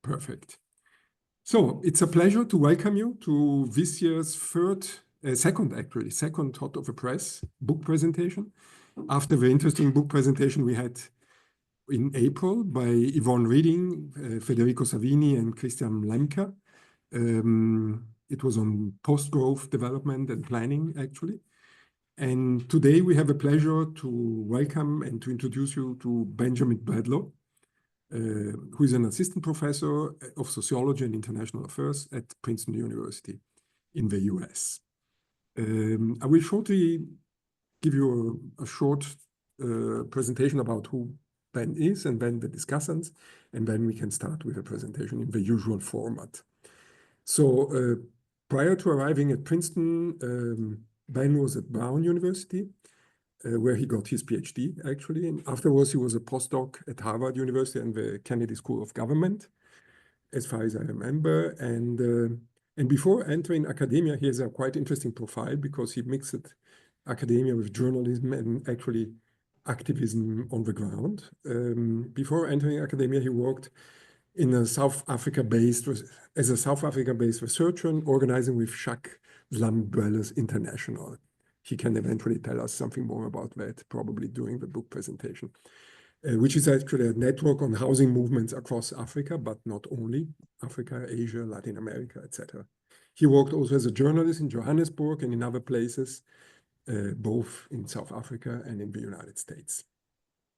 Perfect. So it's a pleasure to welcome you to this year's second hot of the press book presentation. After the interesting book presentation we had in April by Yvonne Reading, Federico Savini, and Christian Lemke. It was on post-growth development and planning, actually. And today we have a pleasure to welcome and to introduce you to Benjamin Bradlow, who is an assistant professor of sociology and international affairs at Princeton University in the US. I will shortly give you a short presentation about who Ben is and then the discussants, and then we can start with a presentation in the usual format. So prior to arriving at Princeton, Ben was at Brown University, where he got his PhD, actually. And afterwards, he was a postdoc at Harvard University and the Kennedy School of Government, as far as I remember. And before entering academia, he has a quite interesting profile because he mixed academia with journalism and actually activism on the ground. Before entering academia, he worked in a South Africa-based researcher and organizing with Jacques Slum Dwellers International. He can eventually tell us something more about that, probably during the book presentation, which is actually a network on housing movements across Africa, but not only Africa, Asia, Latin America, etc. He worked also as a journalist in Johannesburg and in other places, both in South Africa and in the United States.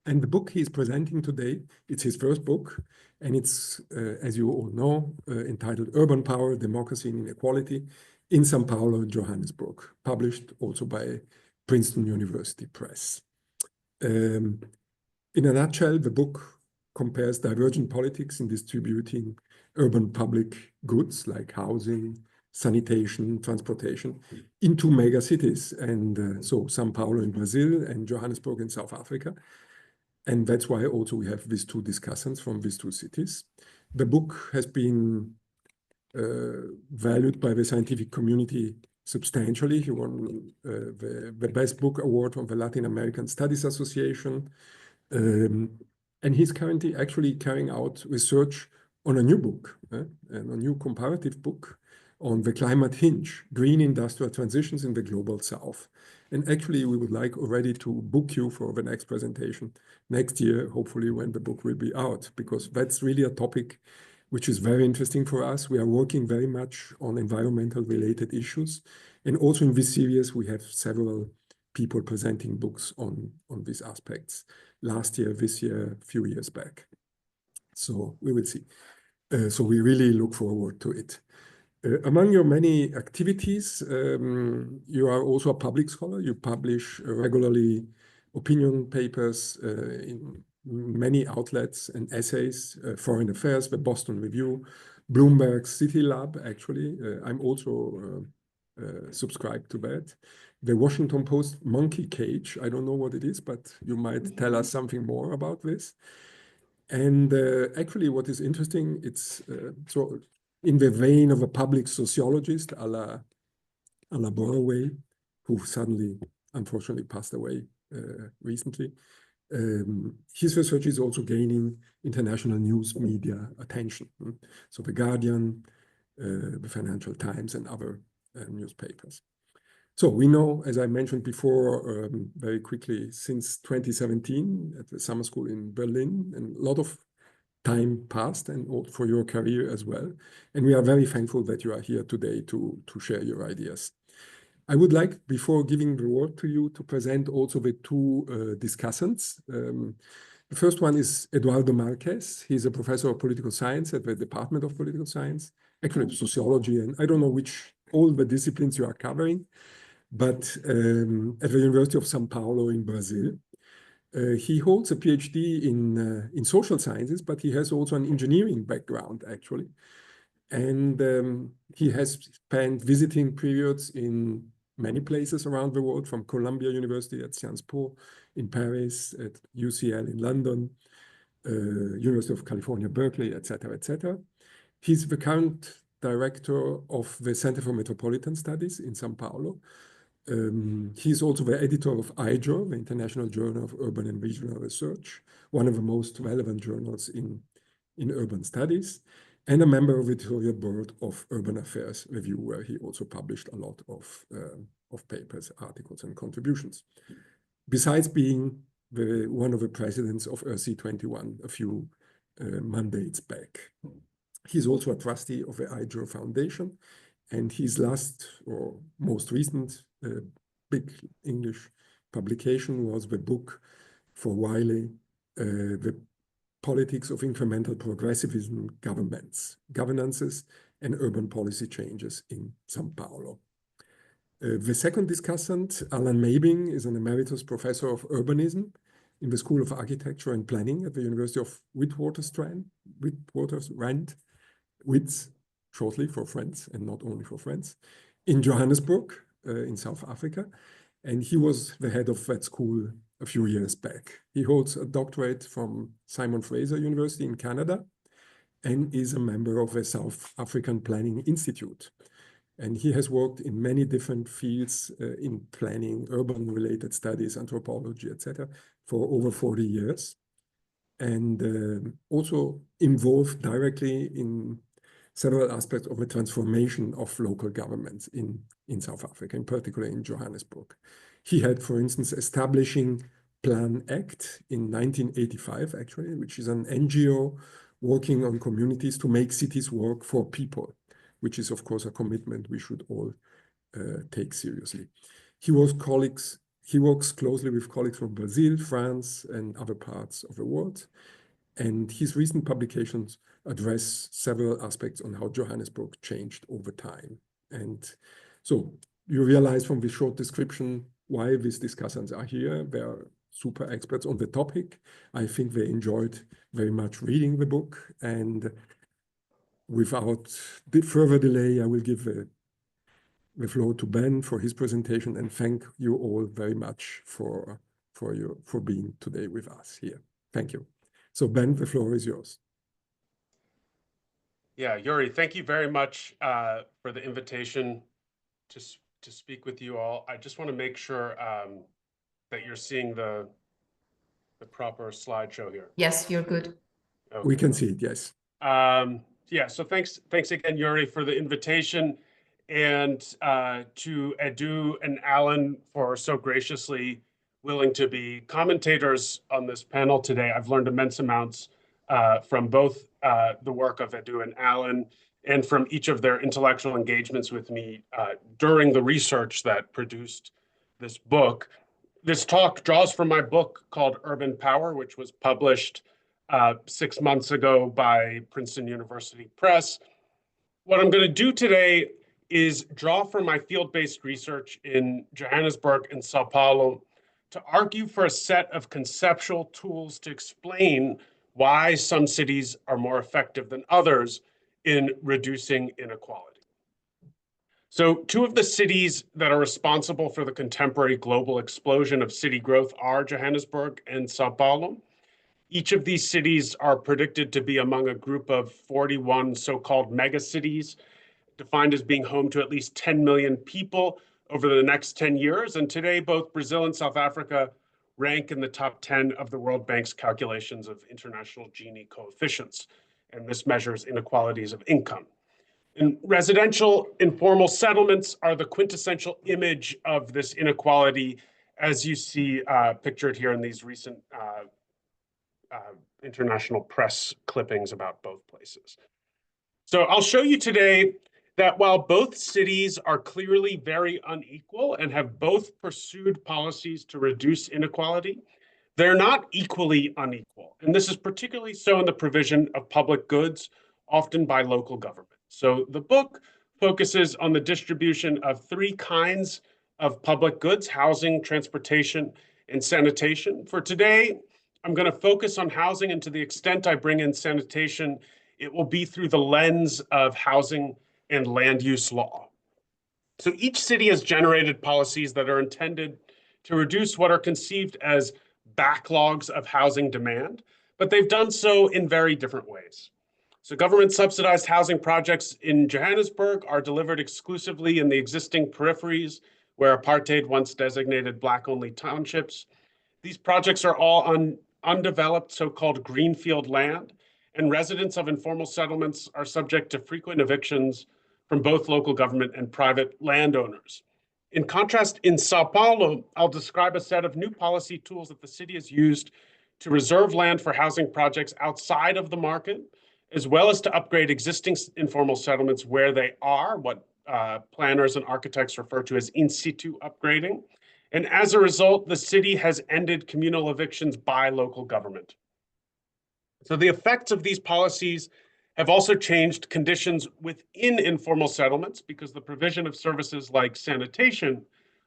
And the book he's presenting today, it's his first book, and it's, as you all know, entitled Urban Power, Democracy and Inequality in São Paulo and Johannesburg, published also by Princeton University Press. In a nutshell, the book compares divergent politics in distributing urban public goods like housing, sanitation, transportation into megacities, and so São Paulo in Brazil and Johannesburg in South Africa. And that's why also we have these two discussants from these two cities. The book has been valued by the scientific community substantially. He won the Best Book Award from the Latin American Studies Association. And he's currently actually carrying out research on a new book, and a new comparative book on the climate hinge, green industrial transitions in the global south. And actually, we would like already to book you for the next presentation next year, hopefully when the book will be out, because that's really a topic which is very interesting for us. We are working very much on environmental related issues. And also in this series, we have several people presenting books on these aspects. Last year, this year, a few years back. So we will see. So we really look forward to it. Among your many activities, you are also a public scholar. You publish regularly opinion papers in many outlets and essays, Foreign Affairs, the Boston Review, Bloomberg City Lab, actually. I'm also subscribed to that. The Washington Post Monkey Cage, I don't know what it is, but you might tell us something more about this. And actually what is interesting, it's so in the vein of a public sociologist, a la Borroway, who suddenly, unfortunately, passed away recently. His research is also gaining international news media attention. So The Guardian, the Financial Times, and other newspapers. So we know, as I mentioned before, very quickly, since 2017 at the summer school in Berlin, and a lot of time passed, and for your career as well. And we are very thankful that you are here today to share your ideas. I would like, before giving the word to you, to present also the two discussants. The first one is Eduardo Marques. He's a professor of political science at the Department of Political Science, actually sociology, and I don't know all the disciplines you are covering, but at the University of São Paulo in Brazil. He holds a PhD in social sciences, but he has also an engineering background, actually. And he has spent visiting periods in many places around the world, from Columbia University at Sciences Po in Paris, at UCL in London, University of California, Berkeley, etc., etc. He's the current director of the Center for Metropolitan Studies in São Paulo. He's also the editor of IJOR, the International Journal of Urban and Regional Research, one of the most relevant journals in urban studies. and a member of the editorial board of Urban Affairs Review, where he also published a lot of papers, articles, and contributions. Besides being one of the presidents of RC21 a few mandates back. He's also a trustee of the IJO Foundation, and his last or most recent big English publication was the book for Wiley, The Politics of Incremental Progressivism, Governances, and Urban Policy Changes in São Paulo. The second discussant, Alan Mabin, is an emeritus professor of urbanism in the School of Architecture and Planning at the University of Witwatersrand, WITS, shortly for friends and not only for friends, in Johannesburg, in South Africa. And he was the head of that school a few years back. He holds a doctorate from Simon Fraser University in Canada and is a member of the South African Planning Institute. And he has worked in many different fields in planning, urban-related studies, anthropology, etc., for over 40 years, and also involved directly in several aspects of the transformation of local governments in South Africa, in particular in Johannesburg. He had, for instance, establishing Plan Act in 1985, actually, which is an NGO working on communities to make cities work for people, which is, of course, a commitment we should all take seriously. He works closely with colleagues from Brazil, France, and other parts of the world. And his recent publications address several aspects on how Johannesburg changed over time. And so you realize from this short description why these discussants are here. They are super experts on the topic. I think they enjoyed very much reading the book. And without further delay, I will give the floor to Ben for his presentation, and thank you all very much for being today with us here. Thank you. So Ben, the floor is yours. Yeah, Yuri, thank you very much for the invitation to speak with you all. I just want to make sure that you're seeing the proper slideshow here. Yes, you're good. Okay. We can see it, yes. Yeah, so thanks again, Yuri, for the invitation, and to Edu and Alan for so graciously willing to be commentators on this panel today. I've learned immense amounts from both the work of Edu and Alan and from each of their intellectual engagements with me during the research that produced this book. This talk draws from my book called Urban Power, which was published 6 months ago by Princeton University Press. What I'm going to do today is draw from my field-based research in Johannesburg and São Paulo to argue for a set of conceptual tools to explain why some cities are more effective than others in reducing inequality. So 2 of the cities that are responsible for the contemporary global explosion of city growth are Johannesburg and São Paulo. Each of these cities are predicted to be among a group of 41 so-called megacities, defined as being home to at least 10 million people over the next 10 years. And today, both Brazil and South Africa rank in the top 10 of the World Bank's calculations of international Gini coefficients. And this measures inequalities of income. And residential informal settlements are the quintessential image of this inequality, as you see pictured here in these recent international press clippings about both places. So I'll show you today that while both cities are clearly very unequal and have both pursued policies to reduce inequality, they're not equally unequal. And this is particularly so in the provision of public goods, often by local government. So the book focuses on the distribution of 3 kinds of public goods: housing, transportation, and sanitation. For today, I'm going to focus on housing, and to the extent I bring in sanitation, it will be through the lens of housing and land use law. So each city has generated policies that are intended to reduce what are conceived as backlogs of housing demand, but they've done so in very different ways. So government subsidized housing projects in Johannesburg are delivered exclusively in the existing peripheries where apartheid once designated Black-only townships. These projects are all on undeveloped so-called greenfield land, and residents of informal settlements are subject to frequent evictions from both local government and private landowners. In contrast, in Sao Paulo, I'll describe a set of new policy tools that the city has used to reserve land for housing projects outside of the market, as well as to upgrade existing informal settlements where they are, what planners and architects refer to as in situ upgrading. And as a result, the city has ended communal evictions by local government. So the effects of these policies have also changed conditions within informal settlements because the provision of services like sanitation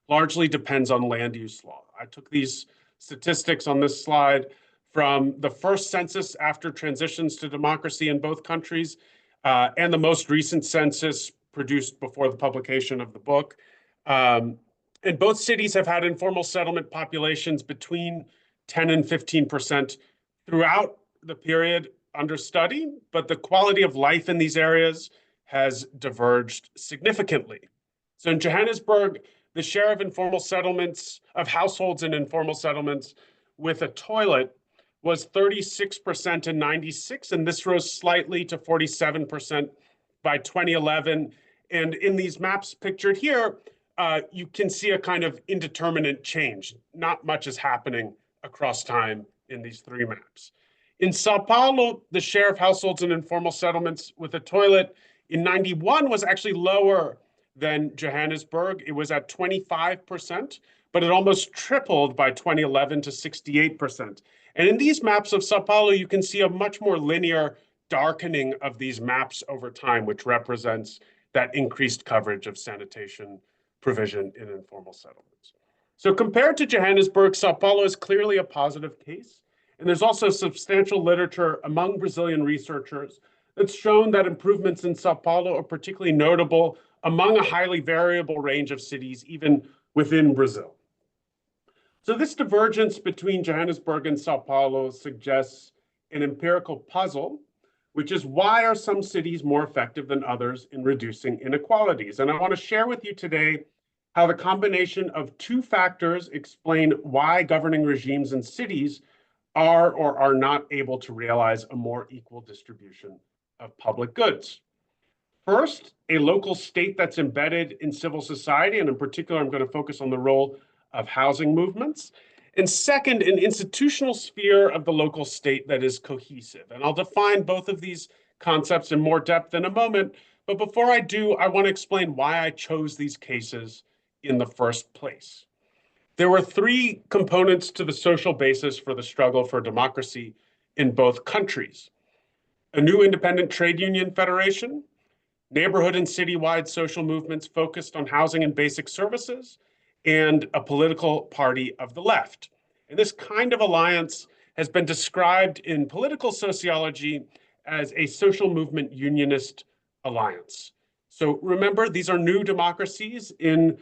largely depends on land use law. I took these statistics on this slide from the first census after transitions to democracy in both countries and the most recent census produced before the publication of the book. And both cities have had informal settlement populations between 10 and 15% throughout the period under study, but the quality of life in these areas has diverged significantly. So in Johannesburg, the share of informal settlements, of households in informal settlements with a toilet was 36% in '96, and this rose slightly to 47% by 2011. And in these maps pictured here, you can see a kind of indeterminate change. Not much is happening across time in these three maps. In Sao Paulo, the share of households in informal settlements with a toilet in '91 was actually lower than Johannesburg. It was at 25%, but it almost tripled by 2011 to 68%. And in these maps of Sao Paulo, you can see a much more linear darkening of these maps over time, which represents that increased coverage of sanitation provision in informal settlements. So compared to Johannesburg, Sao Paulo is clearly a positive case. And there's also substantial literature among Brazilian researchers that's shown that improvements in Sao Paulo are particularly notable among a highly variable range of cities, even within Brazil. So this divergence between Johannesburg and Sao Paulo suggests an empirical puzzle, which is why are some cities more effective than others in reducing inequalities? And I want to share with you today how the combination of two factors explain why governing regimes in cities are or are not able to realize a more equal distribution of public goods. First, a local state that's embedded in civil society, and in particular, I'm going to focus on the role of housing movements. And second, an institutional sphere of the local state that is cohesive. And I'll define both of these concepts in more depth in a moment. But before I do, I want to explain why I chose these cases in the first place. There were three components to the social basis for the struggle for democracy in both countries: a new independent trade union federation, neighborhood and citywide social movements focused on housing and basic services, and a political party of the left. And this kind of alliance has been described in political sociology as a social movement unionist alliance. So remember, these are new democracies in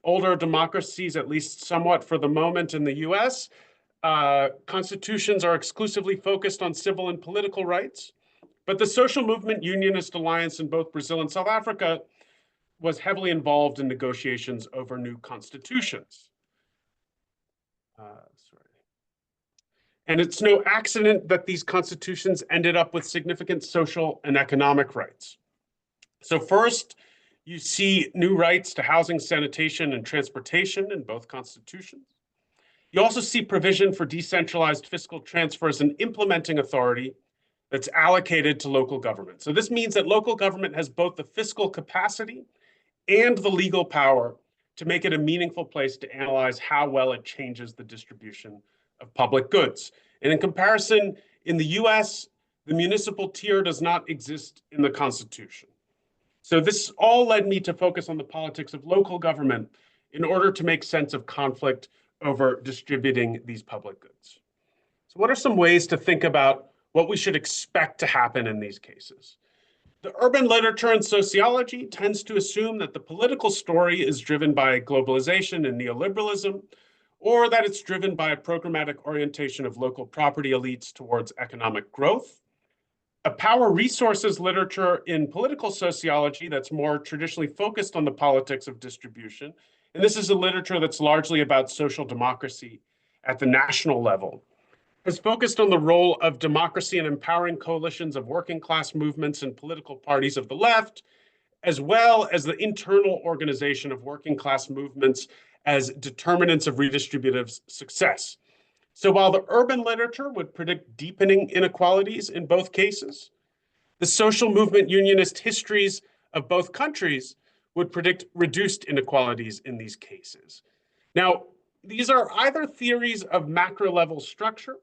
older democracies, at least somewhat for the moment in the US. Constitutions are exclusively focused on civil and political rights, but the social movement unionist alliance in both Brazil and South Africa was heavily involved in negotiations over new constitutions. And it's no accident that these constitutions ended up with significant social and economic rights. So first, you see new rights to housing, sanitation, and transportation in both constitutions. You also see provision for decentralized fiscal transfers and implementing authority that's allocated to local government. So this means that local government has both the fiscal capacity and the legal power to make it a meaningful place to analyze how well it changes the distribution of public goods. And in comparison, in the US, the municipal tier does not exist in the Constitution. So this all led me to focus on the politics of local government in order to make sense of conflict over distributing these public goods. So what are some ways to think about what we should expect to happen in these cases? The urban literature and sociology tends to assume that the political story is driven by globalization and neoliberalism, or that it's driven by a programmatic orientation of local property elites towards economic growth. A power resources literature in political sociology that's more traditionally focused on the politics of distribution. And this is a literature that's largely about social democracy at the national level, has focused on the role of democracy in empowering coalitions of working class movements and political parties of the left, as well as the internal organization of working class movements as determinants of redistributive success. So while the urban literature would predict deepening inequalities in both cases, the social movement unionist histories of both countries would predict reduced inequalities in these cases. Now, these are either theories of macro level structure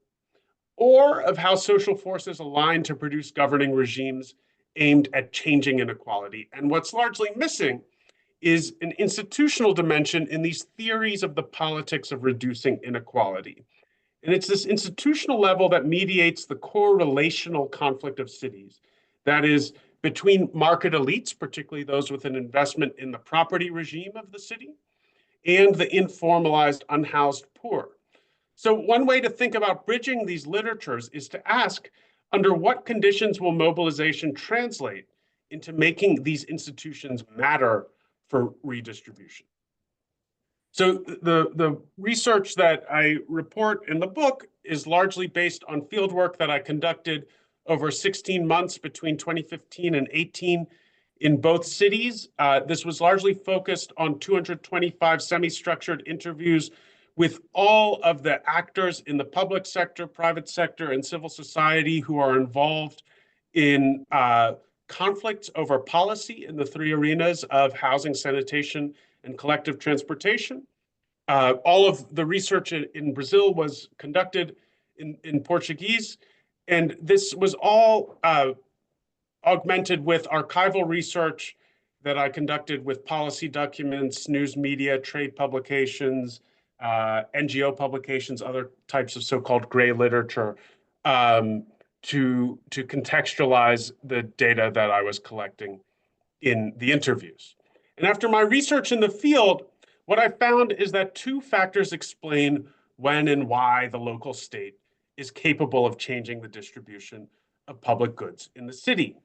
or of how social forces align to produce governing regimes aimed at changing inequality. And what's largely missing is an institutional dimension in these theories of the politics of reducing inequality. And it's this institutional level that mediates the core relational conflict of cities. That is, between market elites, particularly those with an investment in the property regime of the city, and the informalized, unhoused poor. So one way to think about bridging these literatures is to ask, under what conditions will mobilization translate into making these institutions matter for redistribution? So the research that I report in the book is largely based on fieldwork that I conducted over 16 months between 2015 and 18 in both cities. This was largely focused on 225 semi-structured interviews with all of the actors in the public sector, private sector, and civil society who are involved in conflicts over policy in the three arenas of housing, sanitation, and collective transportation. All of the research in Brazil was conducted in Portuguese, and this was all augmented with archival research that I conducted with policy documents, news media, trade publications, NGO publications, other types of so-called gray literature, to contextualize the data that I was collecting in the interviews. And after my research in the field, what I found is that two factors explain when and why the local state is capable of changing the distribution of public goods in the city.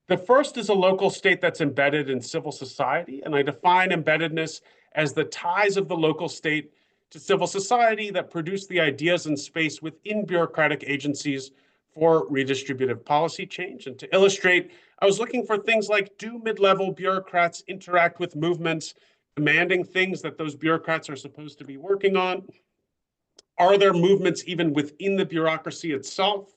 The first is a local state that's embedded in civil society, and I define embeddedness as the ties of the local state to civil society that produce the ideas and space within bureaucratic agencies for redistributive policy change. And to illustrate, I was looking for things like, do mid-level bureaucrats interact with movements demanding things that those bureaucrats are supposed to be working on? Are there movements even within the bureaucracy itself?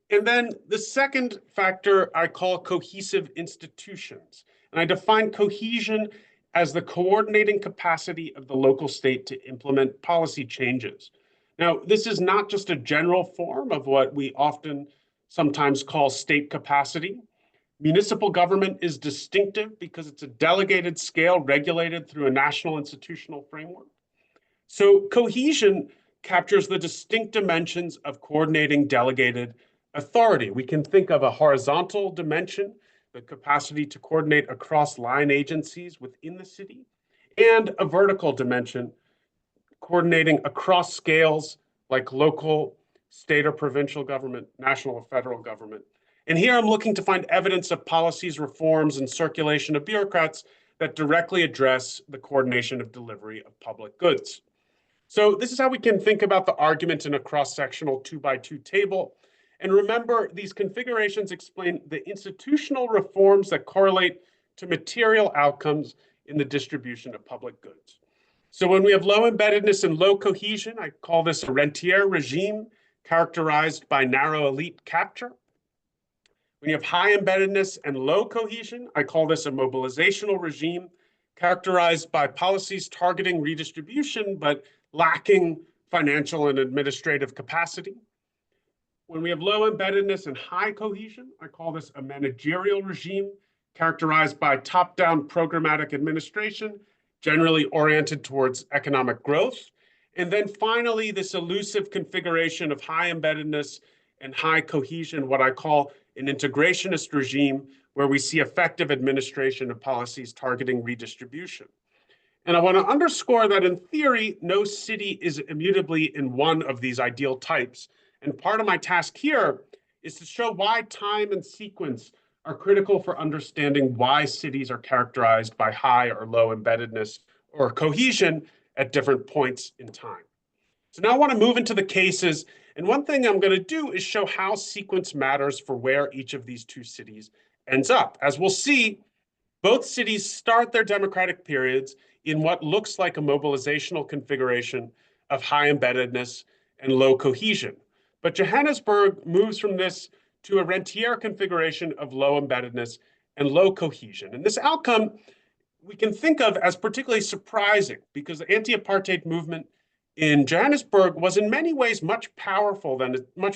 And then the second factor I call cohesive institutions. And I define cohesion as the coordinating capacity of the local state to implement policy changes. Now, this is not just a general form of what we often sometimes call state capacity. Municipal government is distinctive because it's a delegated scale regulated through a national institutional framework. So cohesion captures the distinct dimensions of coordinating delegated authority. We can think of a horizontal dimension, the capacity to coordinate across line agencies within the city, and a vertical dimension, coordinating across scales like local, state or provincial government, national or federal government. And here I'm looking to find evidence of policies, reforms, and circulation of bureaucrats that directly address the coordination of delivery of public goods. So this is how we can think about the argument in a cross-sectional 2x2 table. And remember, these configurations explain the institutional reforms that correlate to material outcomes in the distribution of public goods. So when we have low embeddedness and low cohesion, I call this a rentier regime characterized by narrow elite capture. When you have high embeddedness and low cohesion, I call this a mobilizational regime characterized by policies targeting redistribution, but lacking financial and administrative capacity. When we have low embeddedness and high cohesion, I call this a managerial regime characterized by top-down programmatic administration, generally oriented towards economic growth. And then finally, this elusive configuration of high embeddedness and high cohesion, what I call an integrationist regime, where we see effective administration of policies targeting redistribution. And I want to underscore that in theory, no city is immutably in one of these ideal types. And part of my task here is to show why time and sequence are critical for understanding why cities are characterized by high or low embeddedness or cohesion at different points in time. So now I want to move into the cases And one thing I'm going to do is show how sequence matters for where each of these two cities ends up. As we'll see, both cities start their democratic periods in what looks like a mobilizational configuration of high embeddedness and low cohesion. But Johannesburg moves from this to a rentier configuration of low embeddedness and low cohesion. And this outcome we can think of as particularly surprising because the anti-apartheid movement in Johannesburg was in many ways much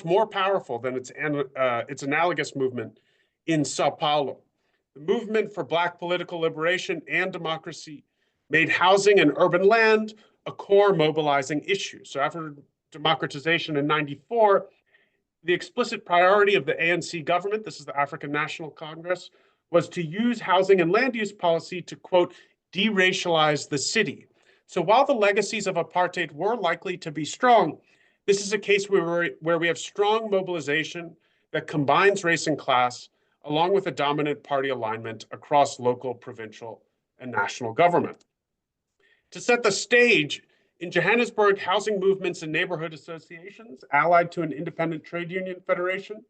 more powerful than its analogous movement in Sao Paulo. The movement for Black political liberation and democracy made housing and urban land a core mobilizing issue. So after democratization in '94, the explicit priority of the ANC government, this is the African National Congress, was to use housing and land use policy to, quote, deracialize the city. So while the legacies of apartheid were likely to be strong, this is a case where we have strong mobilization that combines race and class, along with a dominant party alignment across local, provincial, and national government. To set the stage, in Johannesburg, housing movements and neighborhood associations, allied to an independent trade union federation,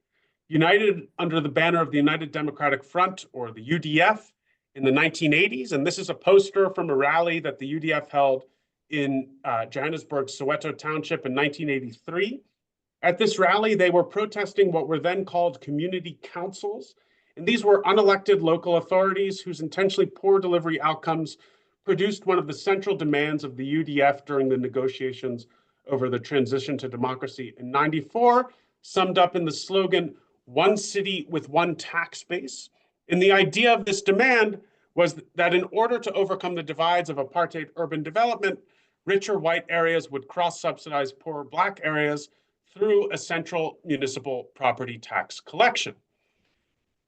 united under the banner of the United Democratic Front, or the UDF, in the 1980s. And this is a poster from a rally that the UDF held in Johannesburg's Soweto Township in 1983. At this rally, they were protesting what were then called community councils. And these were unelected local authorities whose intentionally poor delivery outcomes produced one of the central demands of the UDF during the negotiations over the transition to democracy in '94, summed up in the slogan, "One city with one tax base." And the idea of this demand was that in order to overcome the divides of apartheid urban development, richer white areas would cross-subsidize poorer Black areas through a central municipal property tax collection.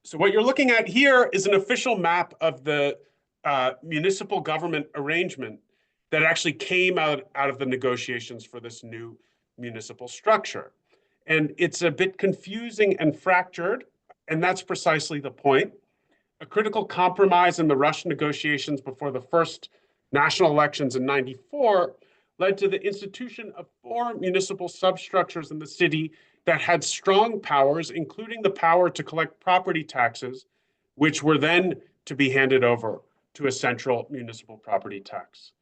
So what you're looking at here is an official map of the municipal government arrangement that actually came out of the negotiations for this new municipal structure. And it's a bit confusing and fractured, and that's precisely the point. A critical compromise in the Russian negotiations before the first national elections in '94 led to the institution of 4 municipal substructures in the city that had strong powers, including the power to collect property taxes, which were then to be handed over to a central municipal property tax,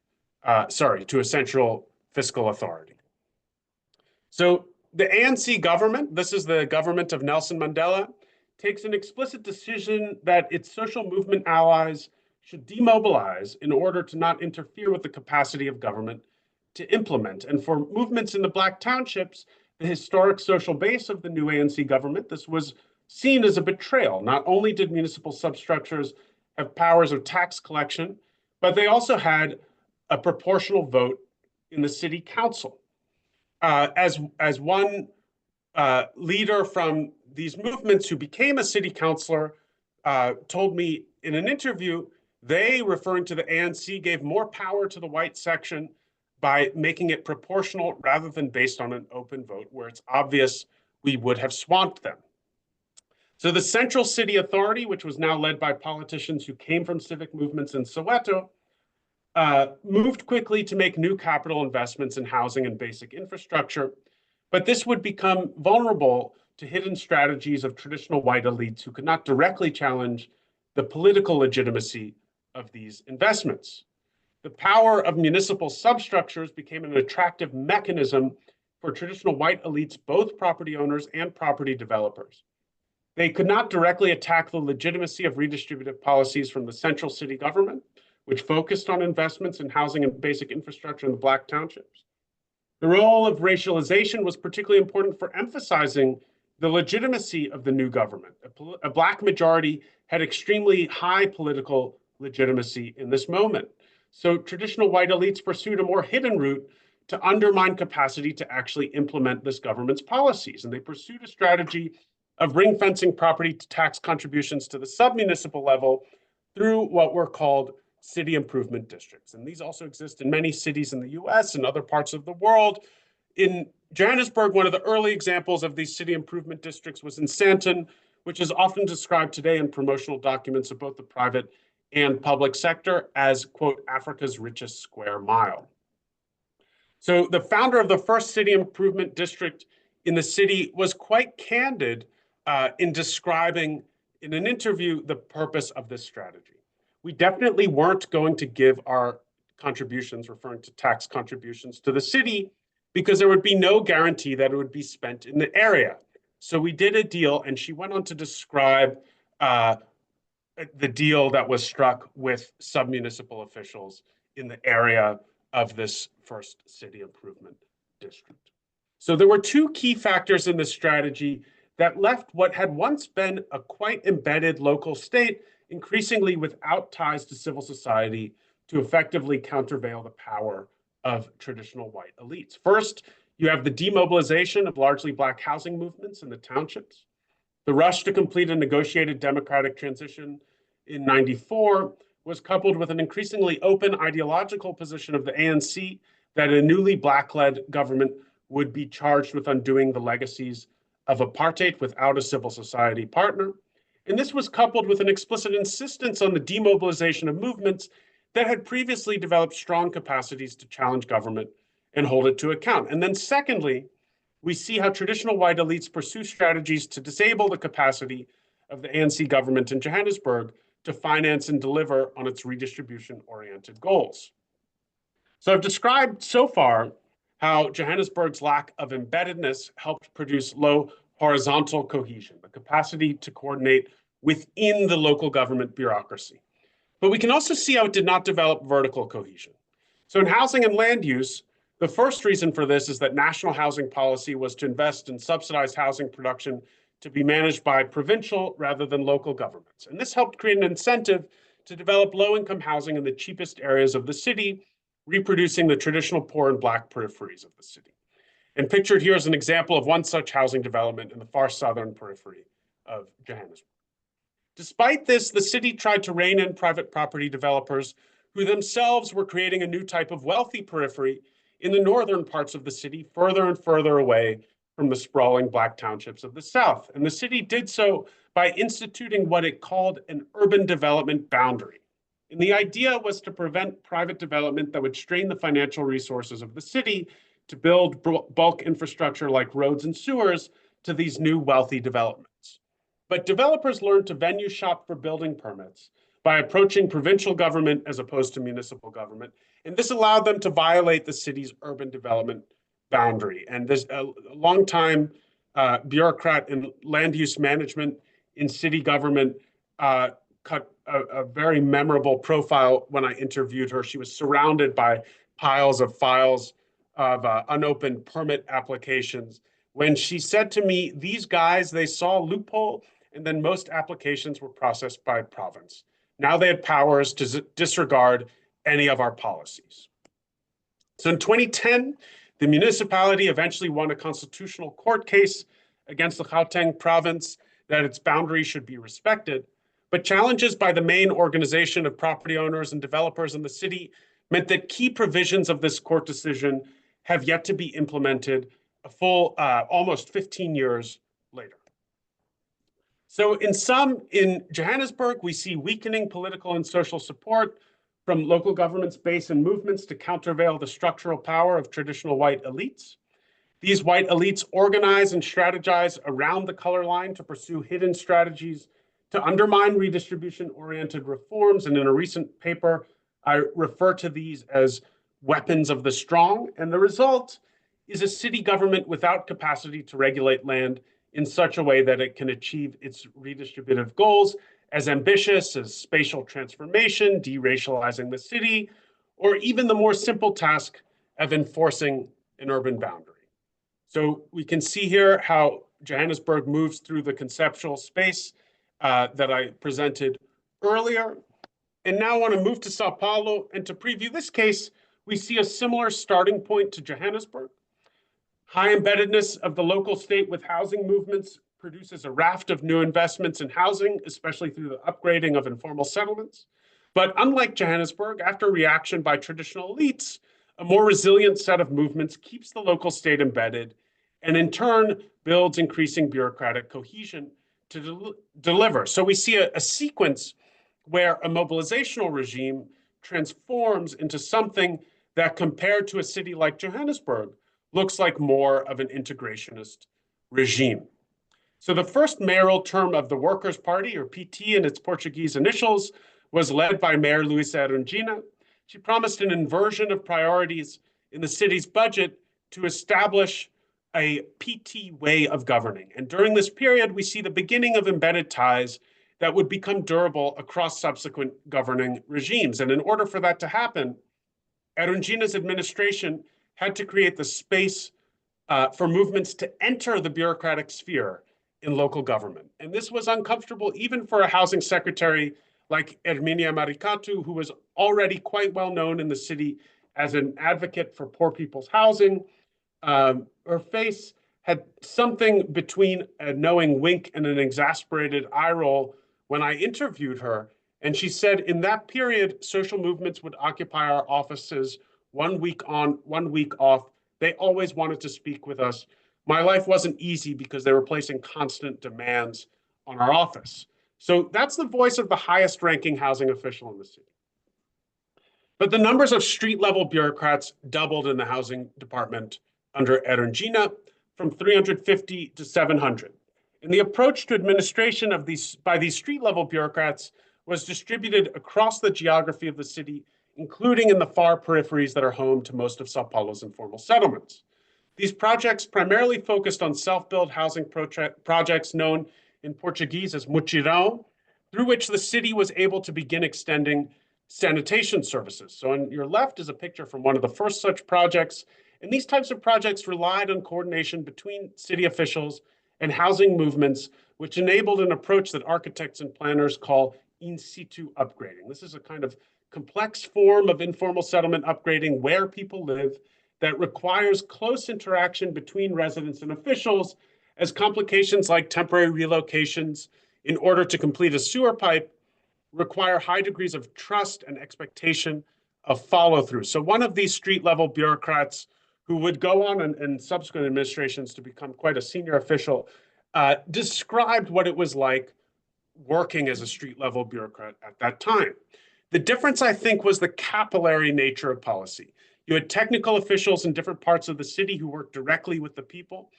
to a central fiscal authority. So the ANC government, this is the government of Nelson Mandela, takes an explicit decision that its social movement allies should demobilize in order to not interfere with the capacity of government to implement. And for movements in the Black townships, the historic social base of the new ANC government, this was seen as a betrayal. Not only did municipal substructures have powers of tax collection, but they also had a proportional vote in the city council. As one leader from these movements who became a city councilor told me in an interview, they, referring to the ANC, gave more power to the white section by making it proportional rather than based on an open vote where it's obvious we would have swamped them. So the Central City Authority, which was now led by politicians who came from civic movements in Soweto, moved quickly to make new capital investments in housing and basic infrastructure, but this would become vulnerable to hidden strategies of traditional white elites who could not directly challenge the political legitimacy of these investments. The power of municipal substructures became an attractive mechanism for traditional white elites, both property owners and property developers. They could not directly attack the legitimacy of redistributive policies from the central city government, which focused on investments in housing and basic infrastructure in the Black townships. The role of racialization was particularly important for emphasizing the legitimacy of the new government. A Black majority had extremely high political legitimacy in this moment. So traditional white elites pursued a more hidden route to undermine capacity to actually implement this government's policies. And they pursued a strategy of ring-fencing property tax contributions to the sub-municipal level through what were called city improvement districts. And these also exist in many cities in the US and other parts of the world. In Johannesburg, one of the early examples of these city improvement districts was in Sandton, which is often described today in promotional documents of both the private and public sector as, quote, Africa's richest square mile. So the founder of the first city improvement district in the city was quite candid in describing in an interview the purpose of this strategy. We definitely weren't going to give our contributions, referring to tax contributions, to the city because there would be no guarantee that it would be spent in the area. So we did a deal, and she went on to describe the deal that was struck with sub-municipal officials in the area of this first city improvement district. So there were two key factors in this strategy that left what had once been a quite embedded local state increasingly without ties to civil society to effectively countervail the power of traditional white elites. First, you have the demobilization of largely Black housing movements in the townships. The rush to complete a negotiated democratic transition in '94 was coupled with an increasingly open ideological position of the ANC that a newly Black-led government would be charged with undoing the legacies of apartheid without a civil society partner. And this was coupled with an explicit insistence on the demobilization of movements that had previously developed strong capacities to challenge government and hold it to account. And then secondly, we see how traditional white elites pursue strategies to disable the capacity of the ANC government in Johannesburg to finance and deliver on its redistribution-oriented goals. So I've described so far how Johannesburg's lack of embeddedness helped produce low horizontal cohesion, the capacity to coordinate within the local government bureaucracy. But we can also see how it did not develop vertical cohesion. So in housing and land use, the first reason for this is that national housing policy was to invest in subsidized housing production to be managed by provincial rather than local governments. And this helped create an incentive to develop low-income housing in the cheapest areas of the city, reproducing the traditional poor and Black peripheries of the city. And pictured here is an example of one such housing development in the far southern periphery of Johannesburg. Despite this, the city tried to rein in private property developers who themselves were creating a new type of wealthy periphery in the northern parts of the city, further and further away from the sprawling Black townships of the south. And the city did so by instituting what it called an urban development boundary. And the idea was to prevent private development that would strain the financial resources of the city to build bulk infrastructure like roads and sewers to these new wealthy developments. But developers learned to venue shop for building permits by approaching provincial government as opposed to municipal government. And this allowed them to violate the city's urban development boundary. And this a longtime bureaucrat in land use management in city government cut a very memorable profile when I interviewed her. She was surrounded by piles of files of unopened permit applications. When she said to me, these guys, they saw a loophole, and then most applications were processed by province. Now they had powers to disregard any of our policies. So in 2010, the municipality eventually won a constitutional court case against the Gauteng province that its boundaries should be respected. But challenges by the main organization of property owners and developers in the city meant that key provisions of this court decision have yet to be implemented a full almost 15 years later. So in Johannesburg, we see weakening political and social support from local governments, base and movements to countervail the structural power of traditional white elites. These white elites organize and strategize around the color line to pursue hidden strategies to undermine redistribution-oriented reforms. And in a recent paper, I refer to these as weapons of the strong. And the result is a city government without capacity to regulate land in such a way that it can achieve its redistributive goals, as ambitious as spatial transformation, deracializing the city, or even the more simple task of enforcing an urban boundary. So we can see here how Johannesburg moves through the conceptual space that I presented earlier. And now I want to move to São Paulo. And to preview this case, we see a similar starting point to Johannesburg. High embeddedness of the local state with housing movements produces a raft of new investments in housing, especially through the upgrading of informal settlements. But unlike Johannesburg, after reaction by traditional elites, a more resilient set of movements keeps the local state embedded and in turn builds increasing bureaucratic cohesion to deliver. So we see a sequence where a mobilizational regime transforms into something that, compared to a city like Johannesburg, looks like more of an integrationist regime. So the first mayoral term of the Workers' Party, or PT in its Portuguese initials, was led by Mayor Luísa Erundina. She promised an inversion of priorities in the city's budget to establish a PT way of governing. And during this period, we see the beginning of embedded ties that would become durable across subsequent governing regimes. And in order for that to happen, Erundina's administration had to create the space for movements to enter the bureaucratic sphere in local government. And this was uncomfortable even for a housing secretary like Herminia Maricatu, who was already quite well known in the city as an advocate for poor people's housing. Her face had something between a knowing wink and an exasperated eye roll when I interviewed her. And she said, in that period, social movements would occupy our offices 1 week on, 1 week off. They always wanted to speak with us. My life wasn't easy because they were placing constant demands on our office. So that's the voice of the highest ranking housing official in the city. But the numbers of street level bureaucrats doubled in the housing department under Erundina from 350 to 700. And the approach to administration of by these street level bureaucrats was distributed across the geography of the city, including in the far peripheries that are home to most of São Paulo's informal settlements. These projects primarily focused on self-built housing projects known in Portuguese as mutirão, through which the city was able to begin extending sanitation services. So on your left is a picture from one of the first such projects. And these types of projects relied on coordination between city officials and housing movements, which enabled an approach that architects and planners call in situ upgrading. This is a kind of complex form of informal settlement upgrading where people live that requires close interaction between residents and officials, as complications like temporary relocations in order to complete a sewer pipe require high degrees of trust and expectation of follow-through. So one of these street-level bureaucrats who would go on in subsequent administrations to become quite a senior official, described what it was like working as a street-level bureaucrat at that time. The difference, I think, was the capillary nature of policy. You had technical officials in different parts of the city who worked directly with the people.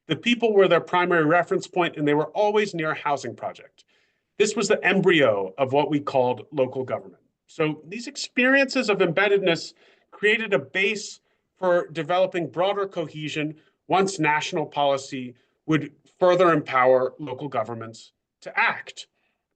The people were their primary reference point, and they were always near a housing project. This was the embryo of what we called local government. So these experiences of embeddedness created a base for developing broader cohesion once national policy would further empower local governments to act.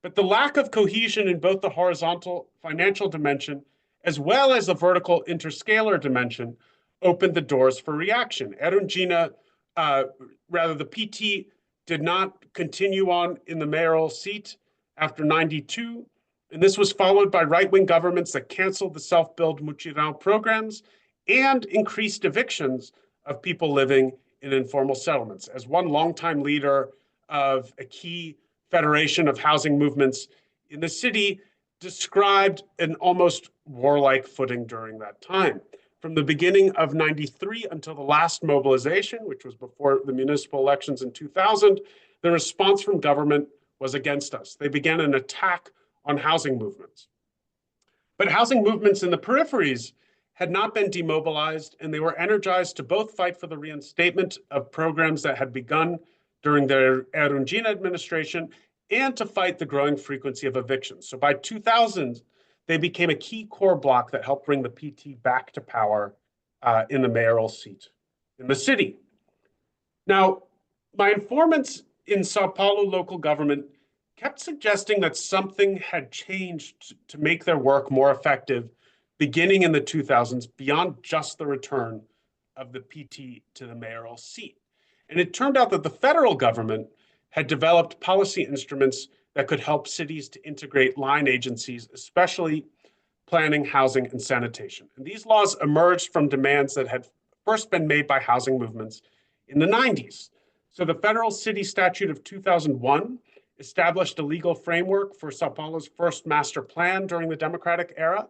But the lack of cohesion in both the horizontal financial dimension as well as the vertical interscalar dimension opened the doors for reaction. Erundina, the PT, did not continue on in the mayoral seat after 92, and this was followed by right-wing governments that canceled the self-build mutirão programs and increased evictions of people living in informal settlements. As one longtime leader of a key federation of housing movements in the city described an almost warlike footing during that time. From the beginning of 93 until the last mobilization, which was before the municipal elections in 2000, the response from government was against us. They began an attack on housing movements. But housing movements in the peripheries had not been demobilized, and they were energized to both fight for the reinstatement of programs that had begun during the Erundina administration and to fight the growing frequency of evictions. So by 2000, they became a key core bloc that helped bring the PT back to power in the mayoral seat in the city. Now, my informants in Sao Paulo local government kept suggesting that something had changed to make their work more effective beginning in the 2000s beyond just the return of the PT to the mayoral seat. And it turned out that the federal government had developed policy instruments that could help cities to integrate line agencies, especially planning, housing, and sanitation. And these laws emerged from demands that had first been made by housing movements in the 90s. So the Federal City Statute of 2001 established a legal framework for Sao Paulo's first master plan during the democratic era,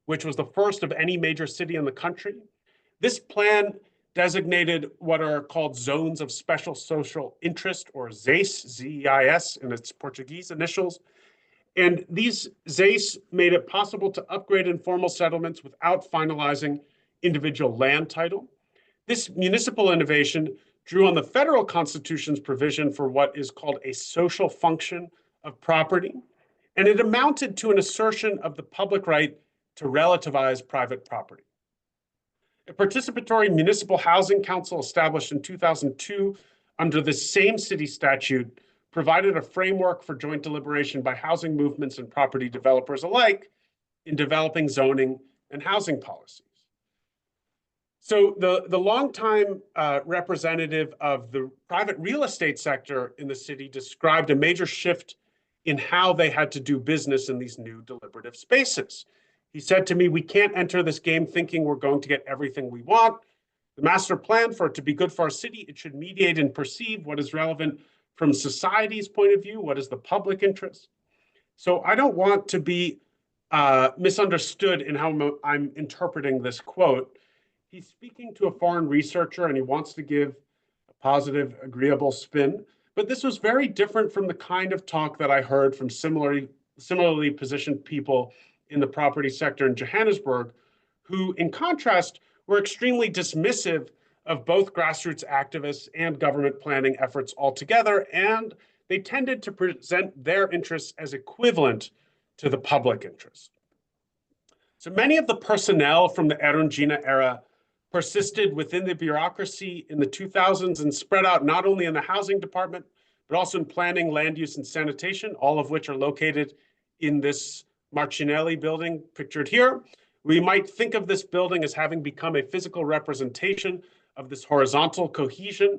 which was the first of any major city in the country. This plan designated what are called zones of special social interest, or ZEIS, Z-E-I-S in its Portuguese initials. And these ZEIS made it possible to upgrade informal settlements without finalizing individual land title. This municipal innovation drew on the federal constitution's provision for what is called a social function of property, and it amounted to an assertion of the public right to relativize private property. A participatory municipal housing council established in 2002 under the same city statute provided a framework for joint deliberation by housing movements and property developers alike in developing zoning and housing policies. So the longtime representative of the private real estate sector in the city described a major shift in how they had to do business in these new deliberative spaces. He said to me, "We can't enter this game thinking we're going to get everything we want. The master plan, for it to be good for our city, it should mediate and perceive what is relevant from society's point of view, what is the public interest." So I don't want to be misunderstood in how I'm interpreting this quote. He's speaking to a foreign researcher and he wants to give a positive, agreeable spin. But this was very different from the kind of talk that I heard from similarly positioned people in the property sector in Johannesburg, who, in contrast, were extremely dismissive of both grassroots activists and government planning efforts altogether, and they tended to present their interests as equivalent to the public interest. So many of the personnel from the Erundina era persisted within the bureaucracy in the 2000s and spread out not only in the housing department, but also in planning, land use, and sanitation, all of which are located in this Marcinelli building pictured here. We might think of this building as having become a physical representation of this horizontal cohesion.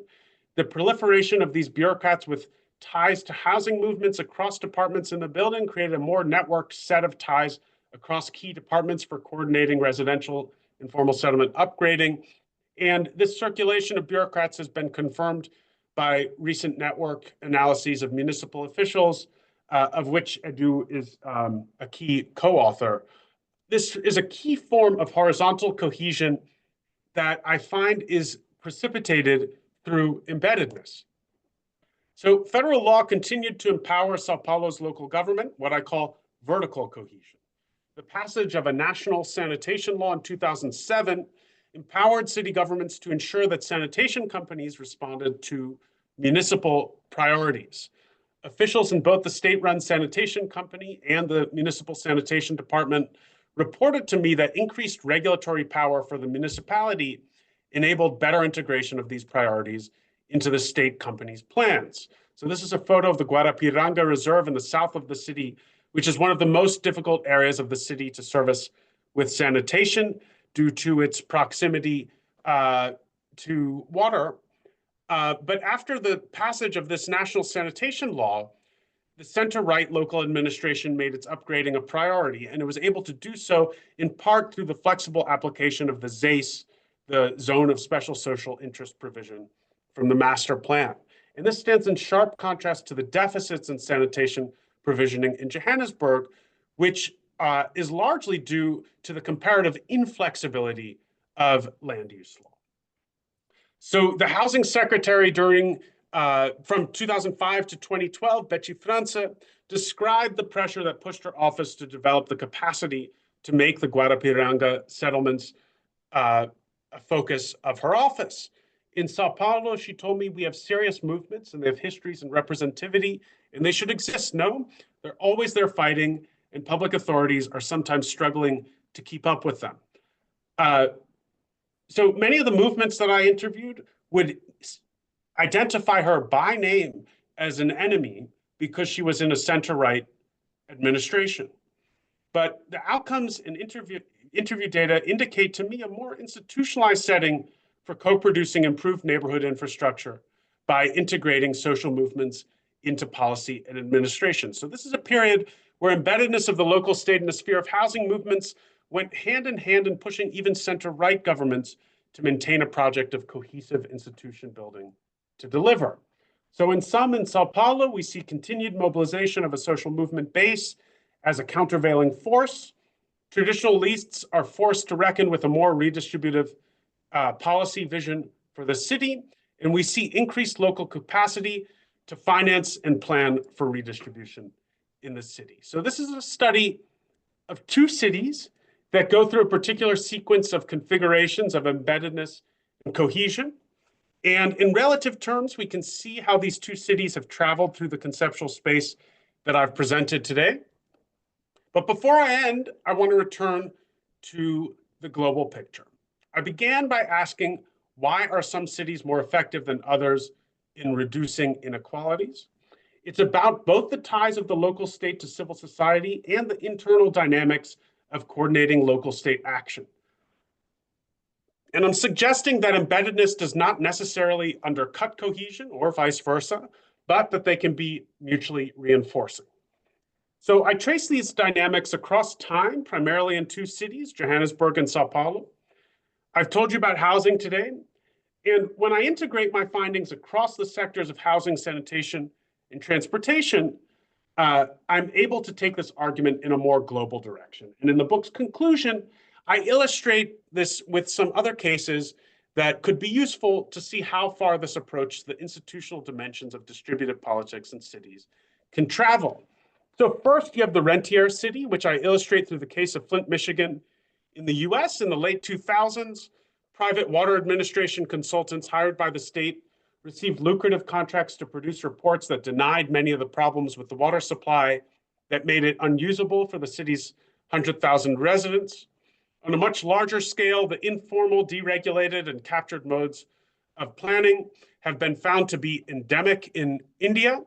The proliferation of these bureaucrats with ties to housing movements across departments in the building created a more networked set of ties across key departments for coordinating residential informal settlement upgrading. And this circulation of bureaucrats has been confirmed by recent network analyses of municipal officials, of which Edu is a key co-author. This is a key form of horizontal cohesion that I find is precipitated through embeddedness. So federal law continued to empower Sao Paulo's local government, what I call vertical cohesion. The passage of a national sanitation law in 2007 empowered city governments to ensure that sanitation companies responded to municipal priorities. Officials in both the state-run sanitation company and the municipal sanitation department reported to me that increased regulatory power for the municipality enabled better integration of these priorities into the state company's plans. So this is a photo of the Guarapiranga Reserve in the south of the city, which is one of the most difficult areas of the city to service with sanitation due to its proximity to water. But after the passage of this national sanitation law, the center-right local administration made its upgrading a priority, and it was able to do so in part through the flexible application of the ZACE, the Zone of Special Social Interest provision from the master plan. And this stands in sharp contrast to the deficits in sanitation provisioning in Johannesburg, which is largely due to the comparative inflexibility of land use law. So the housing secretary during from 2005 to 2012, Betty França, described the pressure that pushed her office to develop the capacity to make the Guarapiranga settlements a focus of her office. In Sao Paulo, she told me, we have serious movements and they have histories and representativity, and they should exist. No, they're always there fighting, and public authorities are sometimes struggling to keep up with them. So many of the movements that I interviewed would identify her by name as an enemy because she was in a center-right administration. But the outcomes in interview data indicate to me a more institutionalized setting for co-producing improved neighborhood infrastructure by integrating social movements into policy and administration. So this is a period where embeddedness of the local, state, and the sphere of housing movements went hand in hand in pushing even center-right governments to maintain a project of cohesive institution building to deliver. So in sum, in Sao Paulo, we see continued mobilization of a social movement base as a countervailing force. Traditional elites are forced to reckon with a more redistributive policy vision for the city, and we see increased local capacity to finance and plan for redistribution in the city. So this is a study of two cities that go through a particular sequence of configurations of embeddedness and cohesion. And in relative terms, we can see how these two cities have traveled through the conceptual space that I've presented today. But before I end, I want to return to the global picture. I began by asking, why are some cities more effective than others in reducing inequalities? It's about both the ties of the local state to civil society and the internal dynamics of coordinating local state action. And I'm suggesting that embeddedness does not necessarily undercut cohesion or vice versa, but that they can be mutually reinforcing. So I trace these dynamics across time, primarily in two cities, Johannesburg and São Paulo. I've told you about housing today. And when I integrate my findings across the sectors of housing, sanitation, and transportation, I'm able to take this argument in a more global direction. And in the book's conclusion, I illustrate this with some other cases that could be useful to see how far this approach to the institutional dimensions of distributive politics in cities can travel. So first, you have the rentier city, which I illustrate through the case of Flint, Michigan. In the US in the late 2000s, private water administration consultants hired by the state received lucrative contracts to produce reports that denied many of the problems with the water supply that made it unusable for the city's 100,000 residents. On a much larger scale, the informal, deregulated, and captured modes of planning have been found to be endemic in India.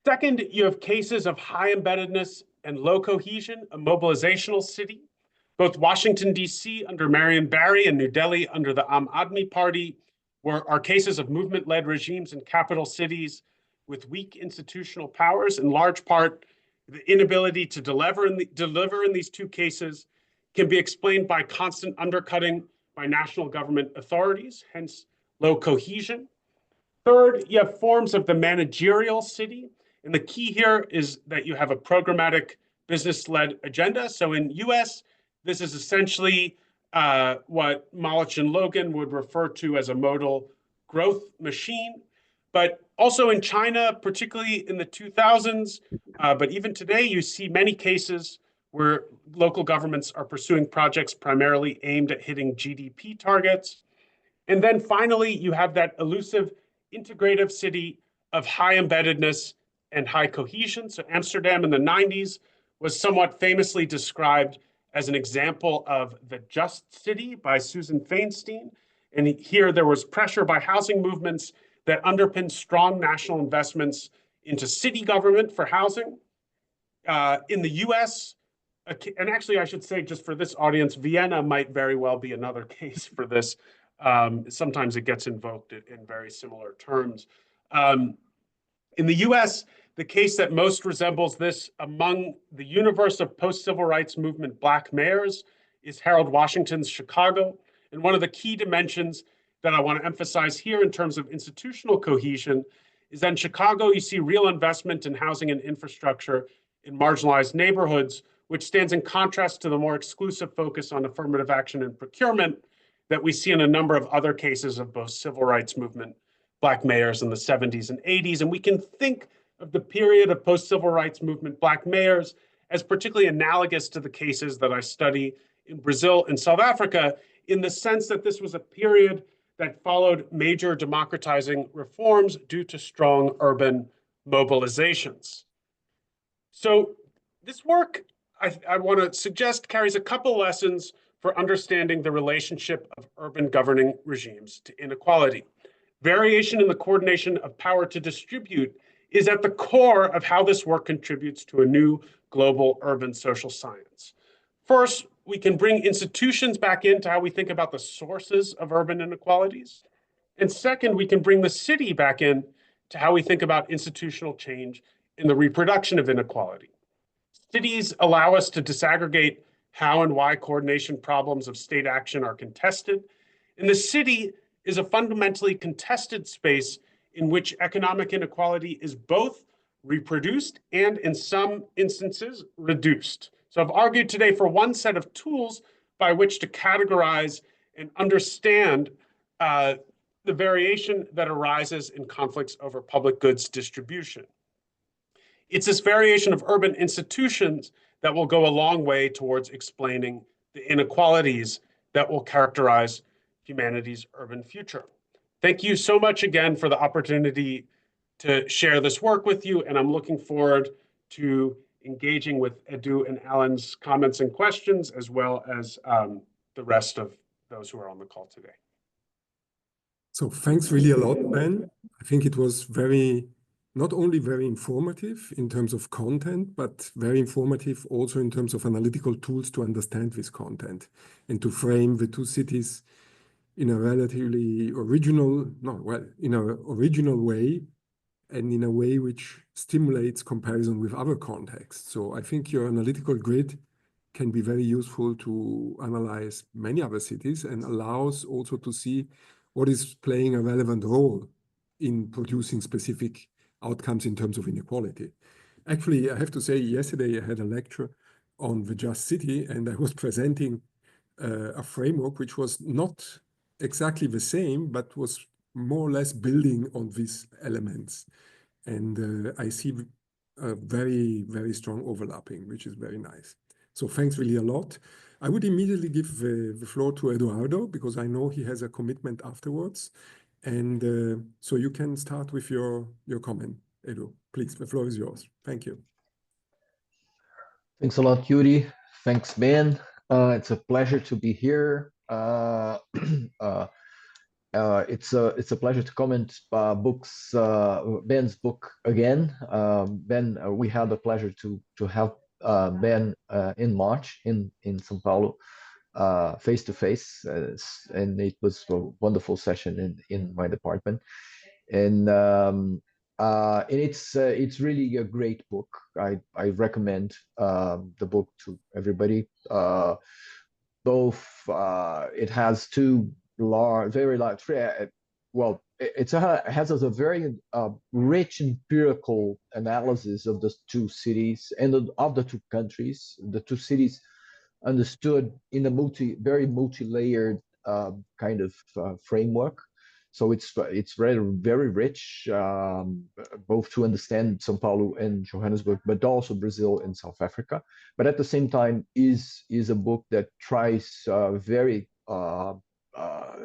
Second, you have cases of high embeddedness and low cohesion, a mobilizational city. Both Washington, D.C. under Marion Barry and New Delhi under the Aam Aadmi Party are cases of movement-led regimes in capital cities with weak institutional powers. In large part, the inability to deliver in these two cases can be explained by constant undercutting by national government authorities, hence low cohesion. Third, you have forms of the managerial city. And the key here is that you have a programmatic business-led agenda. So in US, this is essentially what Malich and Logan would refer to as a modal growth machine. But also in China, particularly in the 2000s, but even today, you see many cases where local governments are pursuing projects primarily aimed at hitting GDP targets. And then finally, you have that elusive integrative city of high embeddedness and high cohesion. So Amsterdam in the 90s was somewhat famously described as an example of the just city by Susan Feinstein. And here there was pressure by housing movements that underpinned strong national investments into city government for housing. In the US, and actually I should say just for this audience, Vienna might very well be another case for this. Sometimes it gets invoked in very similar terms. In the US, the case that most resembles this among the universe of post-civil rights movement Black mayors is Harold Washington's Chicago. And one of the key dimensions that I want to emphasize here in terms of institutional cohesion is that in Chicago, you see real investment in housing and infrastructure in marginalized neighborhoods, which stands in contrast to the more exclusive focus on affirmative action and procurement that we see in a number of other cases of both civil rights movement Black mayors in the 70s and 80s. And we can think of the period of post-civil rights movement Black mayors as particularly analogous to the cases that I study in Brazil and South Africa, in the sense that this was a period that followed major democratizing reforms due to strong urban mobilizations. So this work, I want to suggest, carries a couple lessons for understanding the relationship of urban governing regimes to inequality. Variation in the coordination of power to distribute is at the core of how this work contributes to a new global urban social science. First, we can bring institutions back into how we think about the sources of urban inequalities. And second, we can bring the city back in to how we think about institutional change in the reproduction of inequality. Cities allow us to disaggregate how and why coordination problems of state action are contested. And the city is a fundamentally contested space in which economic inequality is both reproduced and, in some instances, reduced. So I've argued today for one set of tools by which to categorize and understand the variation that arises in conflicts over public goods distribution. It's this variation of urban institutions that will go a long way towards explaining the inequalities that will characterize Humanities Urban Future. Thank you so much again for the opportunity to share this work with you, and I'm looking forward to engaging with Edu and Alan's comments and questions, as well as the rest of those who are on the call today. So thanks really a lot, Ben. I think it was not only very informative in terms of content, but very informative also in terms of analytical tools to understand this content and to frame the two cities in a relatively original, in an original way, and in a way which stimulates comparison with other contexts. So I think your analytical grid can be very useful to analyze many other cities and allows also to see what is playing a relevant role in producing specific outcomes in terms of inequality. Actually, I have to say, yesterday I had a lecture on the Just City, and I was presenting a framework which was not exactly the same, but was more or less building on these elements. And I see a very, very strong overlapping, which is very nice. So thanks really a lot. I would immediately give the floor to Eduardo, because I know he has a commitment afterwards. And so you can start with your comment, Edu. Please, the floor is yours. Thank you. Thanks a lot, Yuri. Thanks, Ben. It's a pleasure to be here. It's a pleasure to comment Ben's book again. Ben, we had the pleasure to have Ben in March in São Paulo, face to face, and it was a wonderful session in my department. And it's really a great book. I recommend the book to everybody. It has two very large. Well, it has a very rich empirical analysis of the two cities and of the two countries. The two cities understood in a very multi-layered kind of framework. So it's very, very rich, both to understand São Paulo and Johannesburg, but also Brazil and South Africa. But at the same time, is a book that tries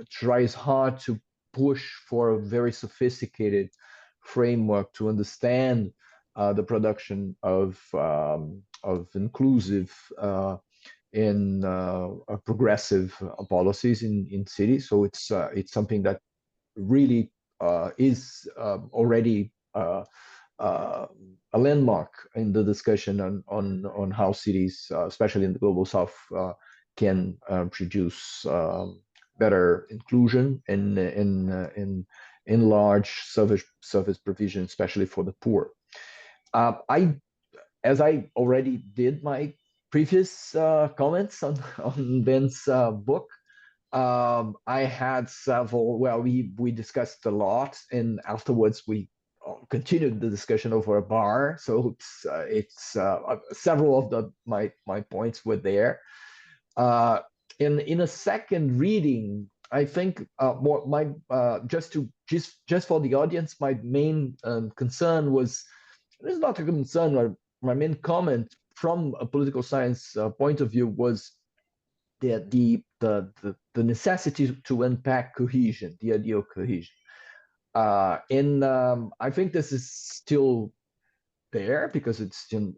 tries hard to push for a very sophisticated framework to understand the production of inclusive and progressive policies in cities. So it's something that really is already a landmark in the discussion on how cities, especially in the global south, can produce better inclusion and large service provision, especially for the poor. As I already did my previous comments on Ben's book, I had several. Well, we discussed a lot, and afterwards we continued the discussion over a bar. So it's several of my points were there. In a second reading, I think just for the audience, my main concern was, it's not a concern. My main comment from a political science point of view was the necessity to unpack cohesion, the idea of cohesion. I think this is still there because it's in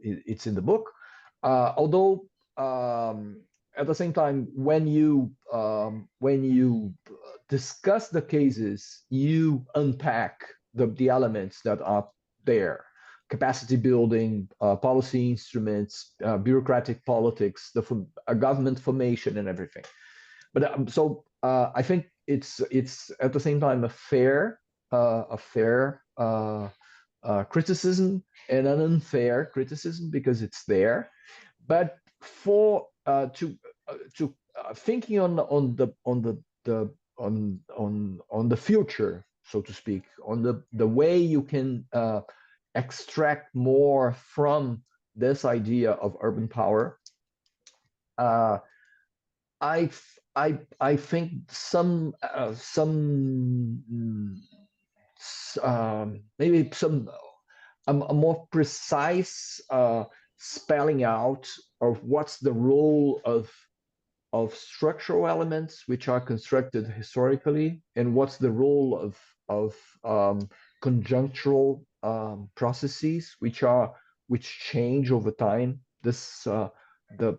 the book. Although at the same time, when you discuss the cases, you unpack the elements that are there: capacity building, policy instruments, bureaucratic politics, the government formation, and everything. But I think it's at the same time a fair criticism and an unfair criticism because it's there. But for thinking on the future, so to speak, on the way you can extract more from this idea of urban power, I think maybe a more precise spelling out of what's the role of of structural elements which are constructed historically, and what's the role of conjunctural processes which change over time. This the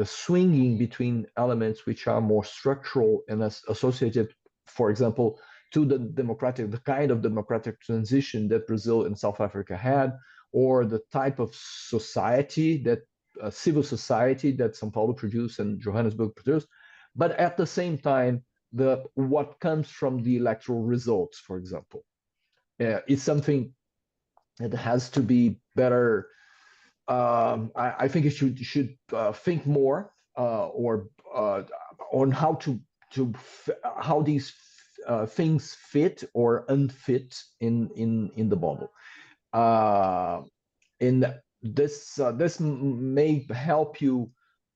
swinging between elements which are more structural and associated, for example, to the kind of democratic transition that Brazil and South Africa had, or the type of society that civil society that São Paulo produced and Johannesburg produced, but at the same time, what comes from the electoral results, for example, is something that has to be better. I think you should think more on how these things fit or unfit in the model. And this may help you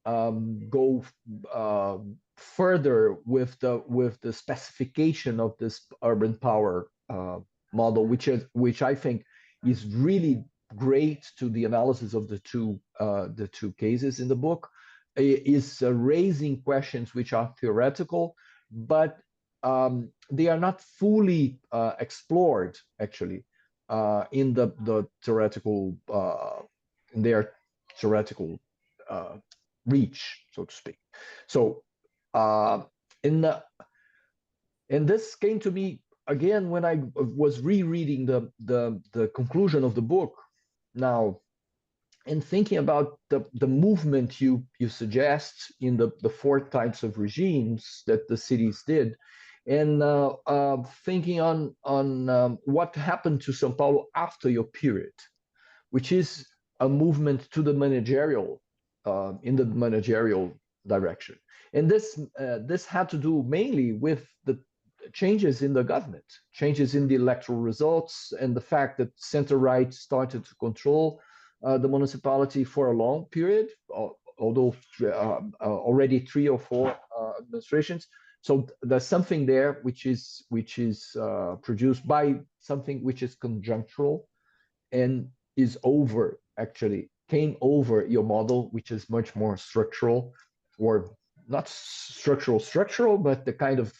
go further with the specification of this urban power model, which I think is really great to the analysis of the two cases in the book. Is raising questions which are theoretical, but they are not fully explored actually in the theoretical in their theoretical reach, so to speak. So and this came to me again when I was rereading the conclusion of the book now, and thinking about the movement you suggest in the four types of regimes that the cities did, and thinking on what happened to São Paulo after your period, which is a movement to the managerial, in the managerial direction. And this had to do mainly with the changes in the government, changes in the electoral results, and the fact that center-right started to control the municipality for a long period, although already 3 or 4 administrations. So there's something there which is produced by something which is conjunctural and is over, actually came over your model, which is much more structural, or not structural, but the kind of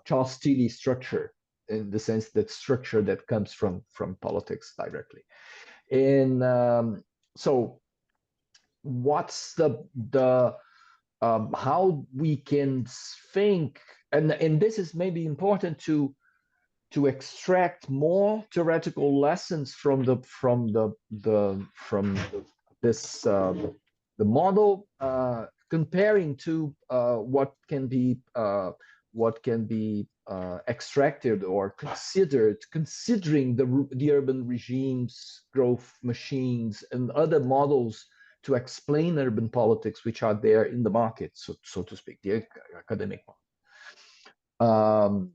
Charles Tilly structure, in the sense that structure that comes from politics directly. And so what's the how we can think, and this is maybe important to extract more theoretical lessons from the model, comparing to what can be extracted or considered, considering the urban regimes, growth machines, and other models to explain urban politics, which are there in the market, so to speak, the academic model.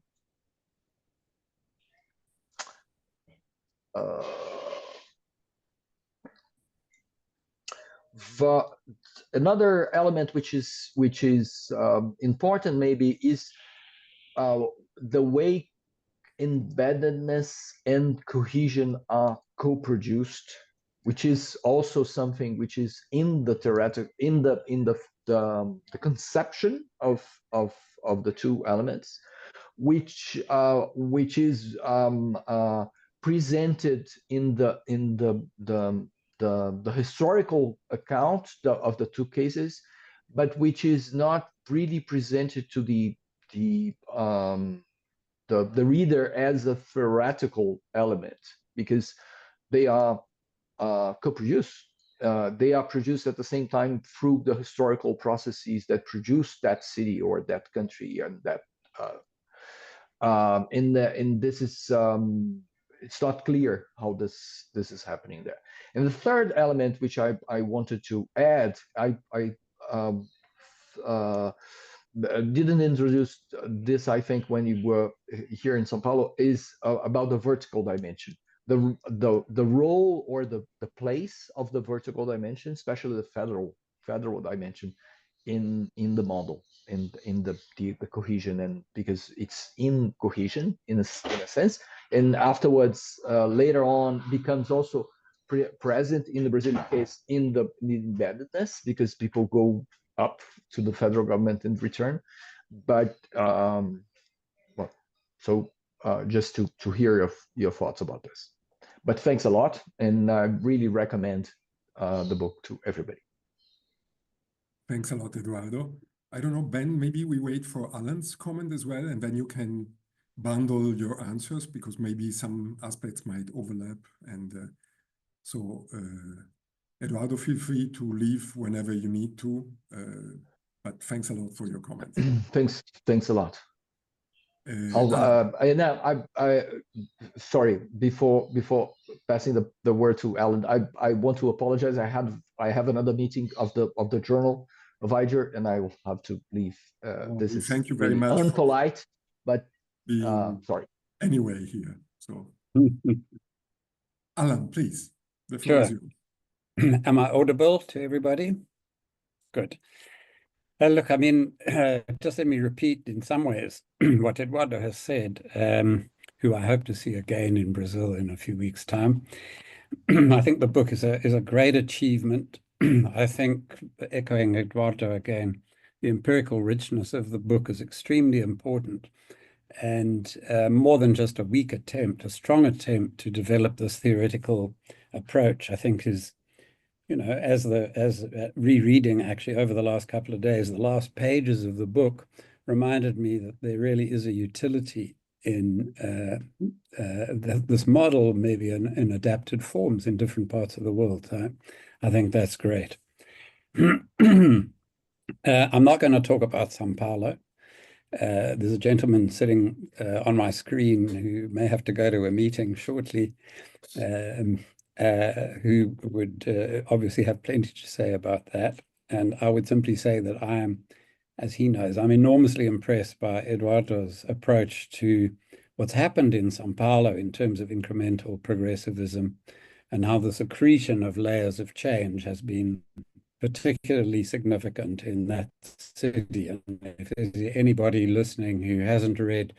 Another element which is important maybe is the way embeddedness and cohesion are co-produced, which is also something which is in the theoretical, in the conception of the two elements, which is presented in the historical account of the two cases, but which is not really presented to the reader as a theoretical element, because they are co-produced. They are produced at the same time through the historical processes that produce that city or that country, and that and this is it's not clear how this is happening there. And the third element which I wanted to add, I didn't introduce this, I think, when you were here in São Paulo, is about the vertical dimension, the role or the place of the vertical dimension, especially the federal dimension in the model, in the cohesion, and because it's in cohesion in a sense, and afterwards later on becomes also present in the Brazilian case in the embeddedness, because people go up to the federal government in return. But well, so just to hear your thoughts about this. But thanks a lot, and I really recommend the book to everybody. Thanks a lot, Eduardo. I don't know, Ben, maybe we wait for Alan's comment as well, and then you can bundle your answers because maybe some aspects might overlap. And Eduardo, feel free to leave whenever you need to. But thanks a lot for your comments. Thanks a lot. Sorry, before passing the word to Alan, I want to apologize. I have another meeting of the journal of IJER, and I will have to leave. This is thank you very really much. Unpolite, but sorry. Anyway, here. So, Alan, please. The floor is yours. Am I audible to everybody? Good. Look, I mean, just let me repeat in some ways what Eduardo has said, who I hope to see again in Brazil in a few weeks' time. I think the book is a great achievement. I think, echoing Eduardo again, the empirical richness of the book is extremely important. And more than just a weak attempt, a strong attempt to develop this theoretical approach, I think is, you know, as rereading actually over the last couple of days, the last pages of the book reminded me that there really is a utility in this model, maybe in adapted forms in different parts of the world. I think that's great. I'm not going to talk about São Paulo. There's a gentleman sitting on my screen who may have to go to a meeting shortly, who would obviously have plenty to say about that. And I would simply say that I am, as he knows, I'm enormously impressed by Eduardo's approach to what's happened in São Paulo in terms of incremental progressivism and how the accretion of layers of change has been particularly significant in that city. And if there's anybody listening who hasn't read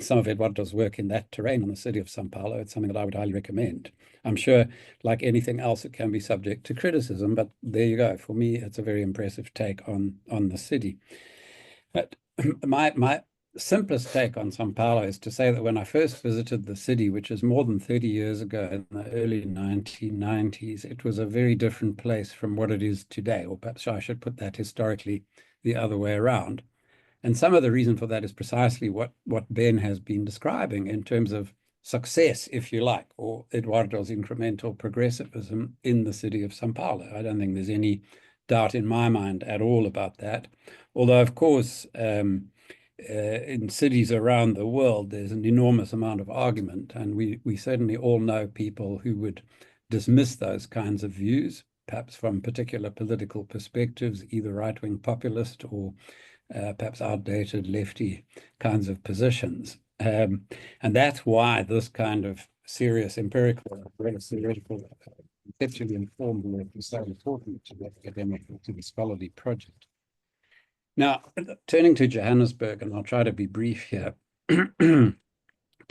some of Eduardo's work in that terrain in the city of São Paulo, it's something that I would highly recommend. I'm sure, like anything else, it can be subject to criticism, but there you go. For me, it's a very impressive take on the city. But my simplest take on São Paulo is to say that when I first visited the city, which is more than 30 years ago in the early 1990s, it was a very different place from what it is today, or perhaps I should put that historically the other way around. And some of the reason for that is precisely what Ben has been describing in terms of success, if you like, or Eduardo's incremental progressivism in the city of São Paulo. I don't think there's any doubt in my mind at all about that. Although, of course, in cities around the world, there's an enormous amount of argument, and we certainly all know people who would dismiss those kinds of views, perhaps from particular political perspectives, either right-wing populist or perhaps outdated lefty kinds of positions. And that's why this kind of serious empirical, theoretical, conceptually informed work is so important to the academic, to the scholarly project. Now, turning to Johannesburg, and I'll try to be brief here. To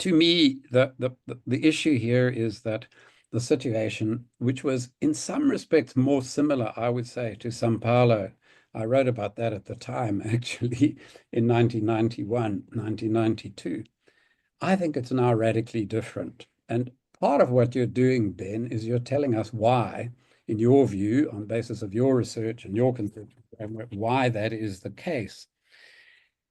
me, the issue here is that the situation, which was in some respects more similar, I would say, to São Paulo. I wrote about that at the time, actually, in 1991, 1992. I think it's now radically different. And part of what you're doing, Ben, is you're telling us why, in your view, on the basis of your research and your conceptual framework, why that is the case.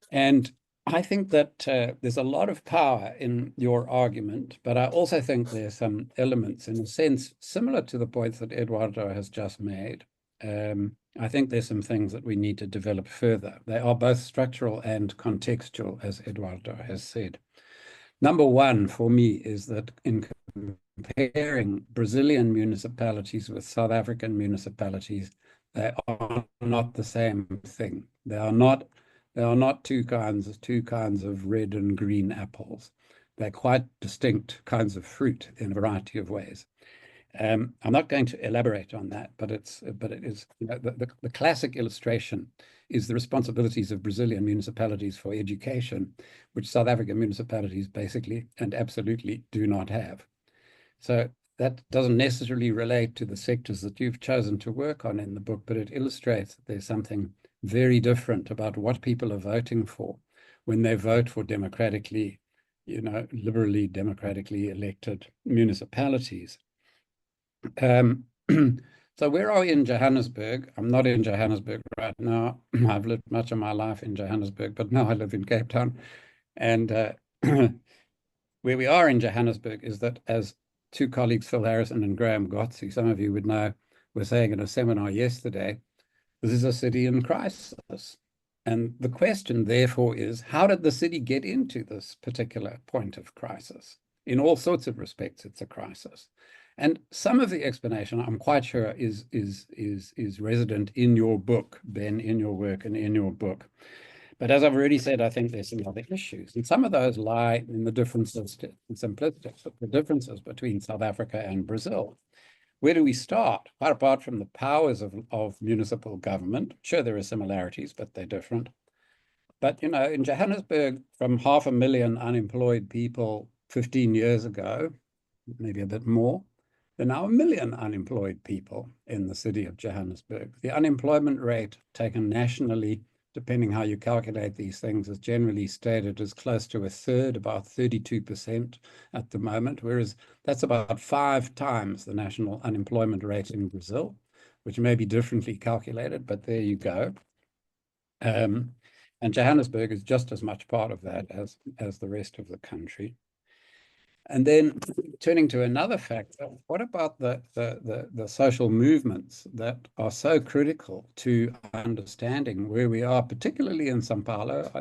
And I think that there's a lot of power in your argument, but I also think there's some elements, in a sense, similar to the points that Eduardo has just made. I think there's some things that we need to develop further. They are both structural and contextual, as Eduardo has said. Number one, for me, is that in comparing Brazilian municipalities with South African municipalities, they are not the same thing. They are not two kinds of red and green apples. They're quite distinct kinds of fruit in a variety of ways. I'm not going to elaborate on that, but it is, you know, the classic illustration is the responsibilities of Brazilian municipalities for education, which South African municipalities basically and absolutely do not have. So that doesn't necessarily relate to the sectors that you've chosen to work on in the book, but it illustrates that there's something very different about what people are voting for when they vote for democratically, liberally democratically elected municipalities. So where are we in Johannesburg? I'm not in Johannesburg right now. I've lived much of my life in Johannesburg, but now I live in Cape Town. And where we are in Johannesburg is that, as two colleagues, Phil Harrison and Graham Gotzi, some of you would know, were saying in a seminar yesterday, this is a city in crisis. And the question, therefore, is how did the city get into this particular point of crisis? In all sorts of respects, it's a crisis. And some of the explanation, I'm quite sure, is resident in your book, Ben, in your work and in your book. But as I've already said, I think there's some other issues. And some of those lie in the differences, the differences between South Africa and Brazil. Where do we start? Quite apart from the powers of municipal government. Sure, there are similarities, but they're different. But, in Johannesburg, from 500,000 unemployed people 15 years ago, maybe a bit more, there are now 1 million unemployed people in the city of Johannesburg. The unemployment rate taken nationally, depending how you calculate these things, is generally stated as close to a third, about 32% at the moment, whereas that's about 5 times the national unemployment rate in Brazil, which may be differently calculated, but there you go. And Johannesburg is just as much part of that as the rest of the country. And then turning to another factor, what about the social movements that are so critical to understanding where we are, particularly in São Paulo?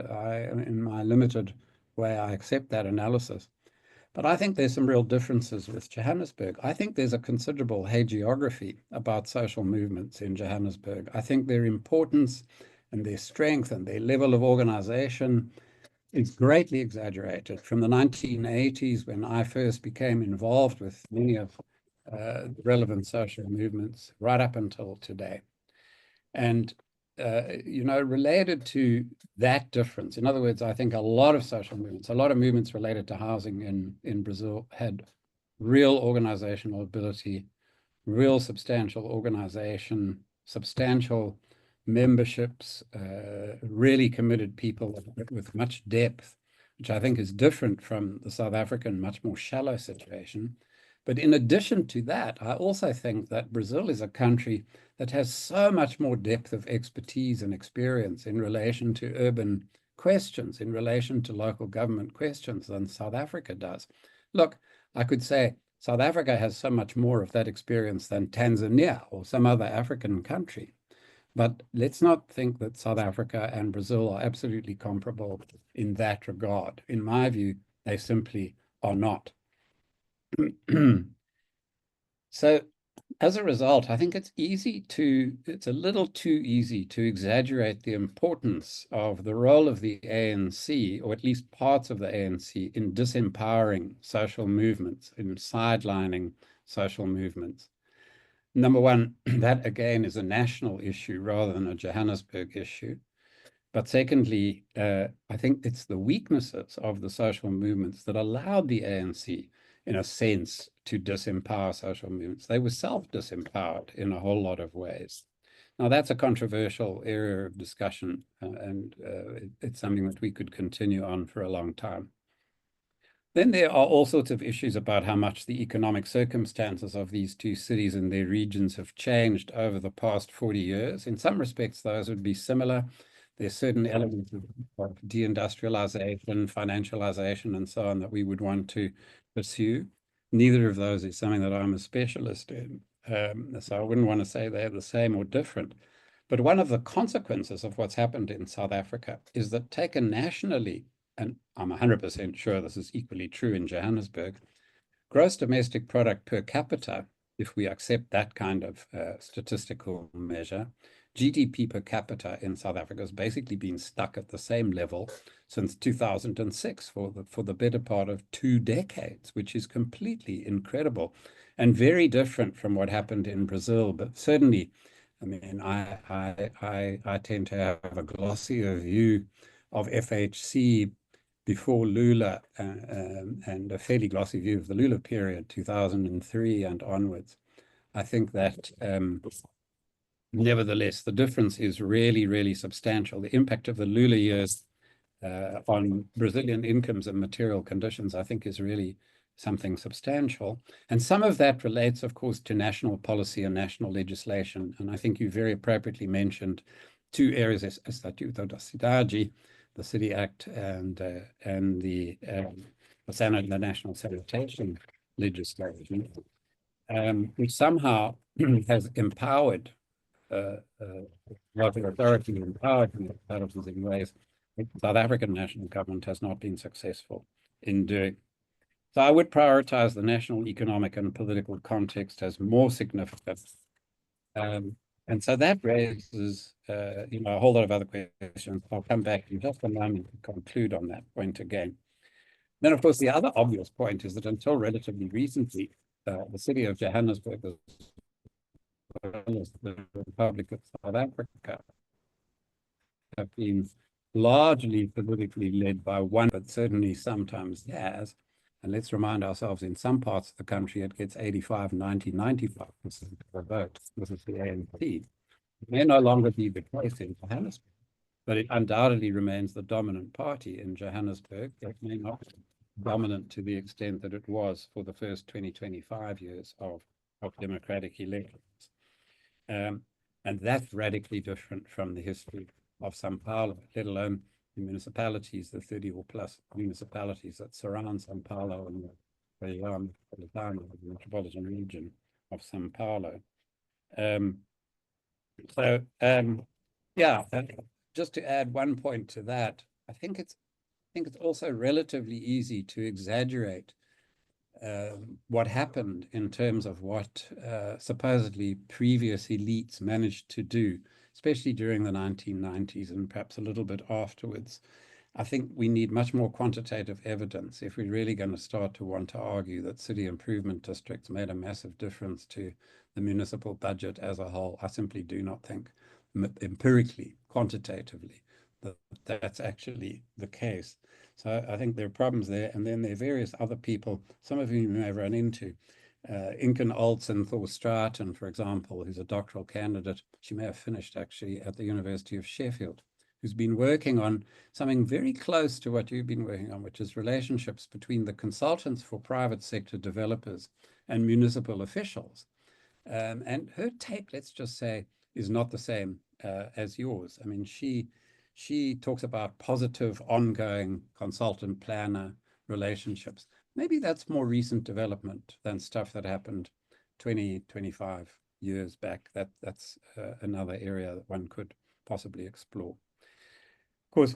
In my limited way, I accept that analysis. But I think there's some real differences with Johannesburg. I think there's a considerable hagiography about social movements in Johannesburg. I think their importance and their strength and their level of organization is greatly exaggerated from the 1980s, when I first became involved with many of the relevant social movements, right up until today. And, related to that difference, in other words, I think a lot of social movements, a lot of movements related to housing in Brazil had real organizational ability, real substantial organization, substantial memberships, really committed people with much depth, which I think is different from the South African, much more shallow situation. But in addition to that, I also think that Brazil is a country that has so much more depth of expertise and experience in relation to urban questions, in relation to local government questions than South Africa does. Look, I could say South Africa has so much more of that experience than Tanzania or some other African country. But let's not think that South Africa and Brazil are absolutely comparable in that regard. In my view, they simply are not. So as a result, I think it's a little too easy to exaggerate the importance of the role of the ANC, or at least parts of the ANC, in disempowering social movements, in sidelining social movements. Number one, that again is a national issue rather than a Johannesburg issue. But secondly, I think it's the weaknesses of the social movements that allowed the ANC, in a sense, to disempower social movements. They were self-disempowered in a whole lot of ways. Now, that's a controversial area of discussion, and it's something that we could continue on for a long time. Then there are all sorts of issues about how much the economic circumstances of these two cities and their regions have changed over the past 40 years. In some respects, those would be similar. There's certain elements of deindustrialization, financialization, and so on that we would want to pursue. Neither of those is something that I'm a specialist in. So I wouldn't want to say they're the same or different. But one of the consequences of what's happened in South Africa is that, taken nationally, and I'm 100% sure this is equally true in Johannesburg, gross domestic product per capita, if we accept that kind of statistical measure, GDP per capita in South Africa has basically been stuck at the same level since 2006 for the better part of 2 decades, which is completely incredible and very different from what happened in Brazil. But certainly, I mean, I tend to have a glossier view of FHC before Lula and a fairly glossy view of the Lula period, 2003 and onwards. I think that nevertheless, the difference is really, really substantial. The impact of the Lula years on Brazilian incomes and material conditions, I think, is really something substantial. And some of that relates, of course, to national policy and national legislation. And I think you very appropriately mentioned two areas, Estatuto da Cidade, the City Act, and the National Sanitation legislation, which somehow has empowered local authority, empowered municipalities in ways the South African national government has not been successful in doing. So I would prioritize the national economic and political context as more significant. And so that raises a whole lot of other questions. I'll come back in just a moment to conclude on that point again. Then, of course, the other obvious point is that until relatively recently, the city of Johannesburg, as well as the Republic of South Africa, have been largely politically led by one, but certainly sometimes has. And let's remind ourselves, in some parts of the country, it gets 85, 90, 95% of the vote. This is the ANC. It may no longer be the case in Johannesburg, but it undoubtedly remains the dominant party in Johannesburg. It may not be dominant to the extent that it was for the first 20, 25 years of democratic elections. And that's radically different from the history of São Paulo, let alone the municipalities, the 30 or plus municipalities that surround São Paulo and the metropolitan region of São Paulo. Just to add one point to that, I think it's also relatively easy to exaggerate what happened in terms of what supposedly previous elites managed to do, especially during the 1990s and perhaps a little bit afterwards. I think we need much more quantitative evidence if we're really going to start to want to argue that city improvement districts made a massive difference to the municipal budget as a whole. I simply do not think empirically, quantitatively, that that's actually the case. So I think there are problems there. And then there are various other people, some of whom you may have run into. Inken Olsen Thor Straten, for example, who's a doctoral candidate. She may have finished actually at the University of Sheffield, who's been working on something very close to what you've been working on, which is relationships between the consultants for private sector developers and municipal officials. And her take, let's just say, is not the same as yours. I mean, she talks about positive, ongoing consultant planner relationships. Maybe that's more recent development than stuff that happened 20, 25 years back. That's another area that one could possibly explore. Of course,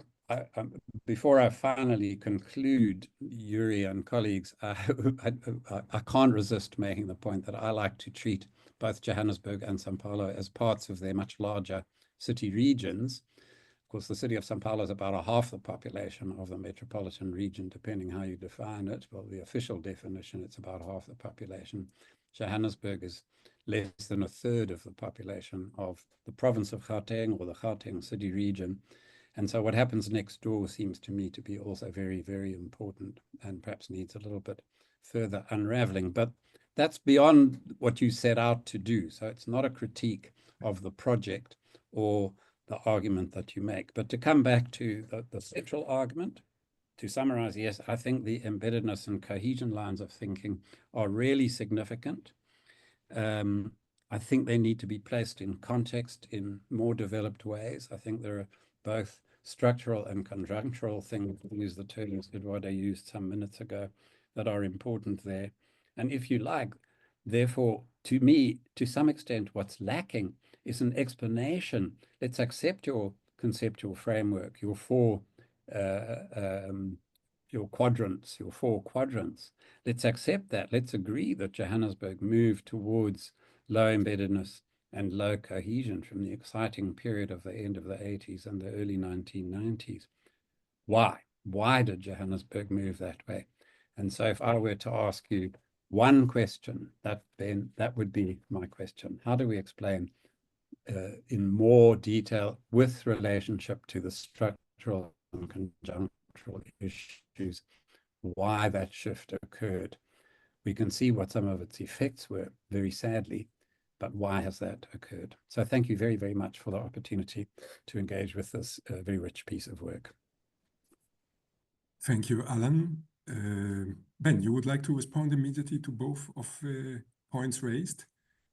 before I finally conclude, Yuri and colleagues, I can't resist making the point that I like to treat both Johannesburg and São Paulo as parts of their much larger city regions. Of course, the city of São Paulo is about a half the population of the metropolitan region, depending how you define it. Well, the official definition, it's about half the population. Johannesburg is less than a third of the population of the province of Gauteng or the Gauteng city region. And so what happens next door seems to me to be also very, very important and perhaps needs a little bit further unraveling. But that's beyond what you set out to do. So it's not a critique of the project or the argument that you make. But to come back to the central argument, to summarize, yes, I think the embeddedness and cohesion lines of thinking are really significant. I think they need to be placed in context in more developed ways. I think there are both structural and conjunctural things, to use the terms Eduardo used some minutes ago, that are important there. And if you like, therefore, to me, to some extent, what's lacking is an explanation. Let's accept your conceptual framework, your four quadrants. Let's accept that. Let's agree that Johannesburg moved towards low embeddedness and low cohesion from the exciting period of the end of the 80s and the early 1990s. Why? Why did Johannesburg move that way? And so if I were to ask you one question, that would be my question. How do we explain in more detail with relationship to the structural and conjunctural structural issues, why that shift occurred. We can see what some of its effects were, very sadly, but why has that occurred? So thank you very, very much for the opportunity to engage with this very rich piece of work. Thank you, Alan. Ben, you would like to respond immediately to both of the points raised,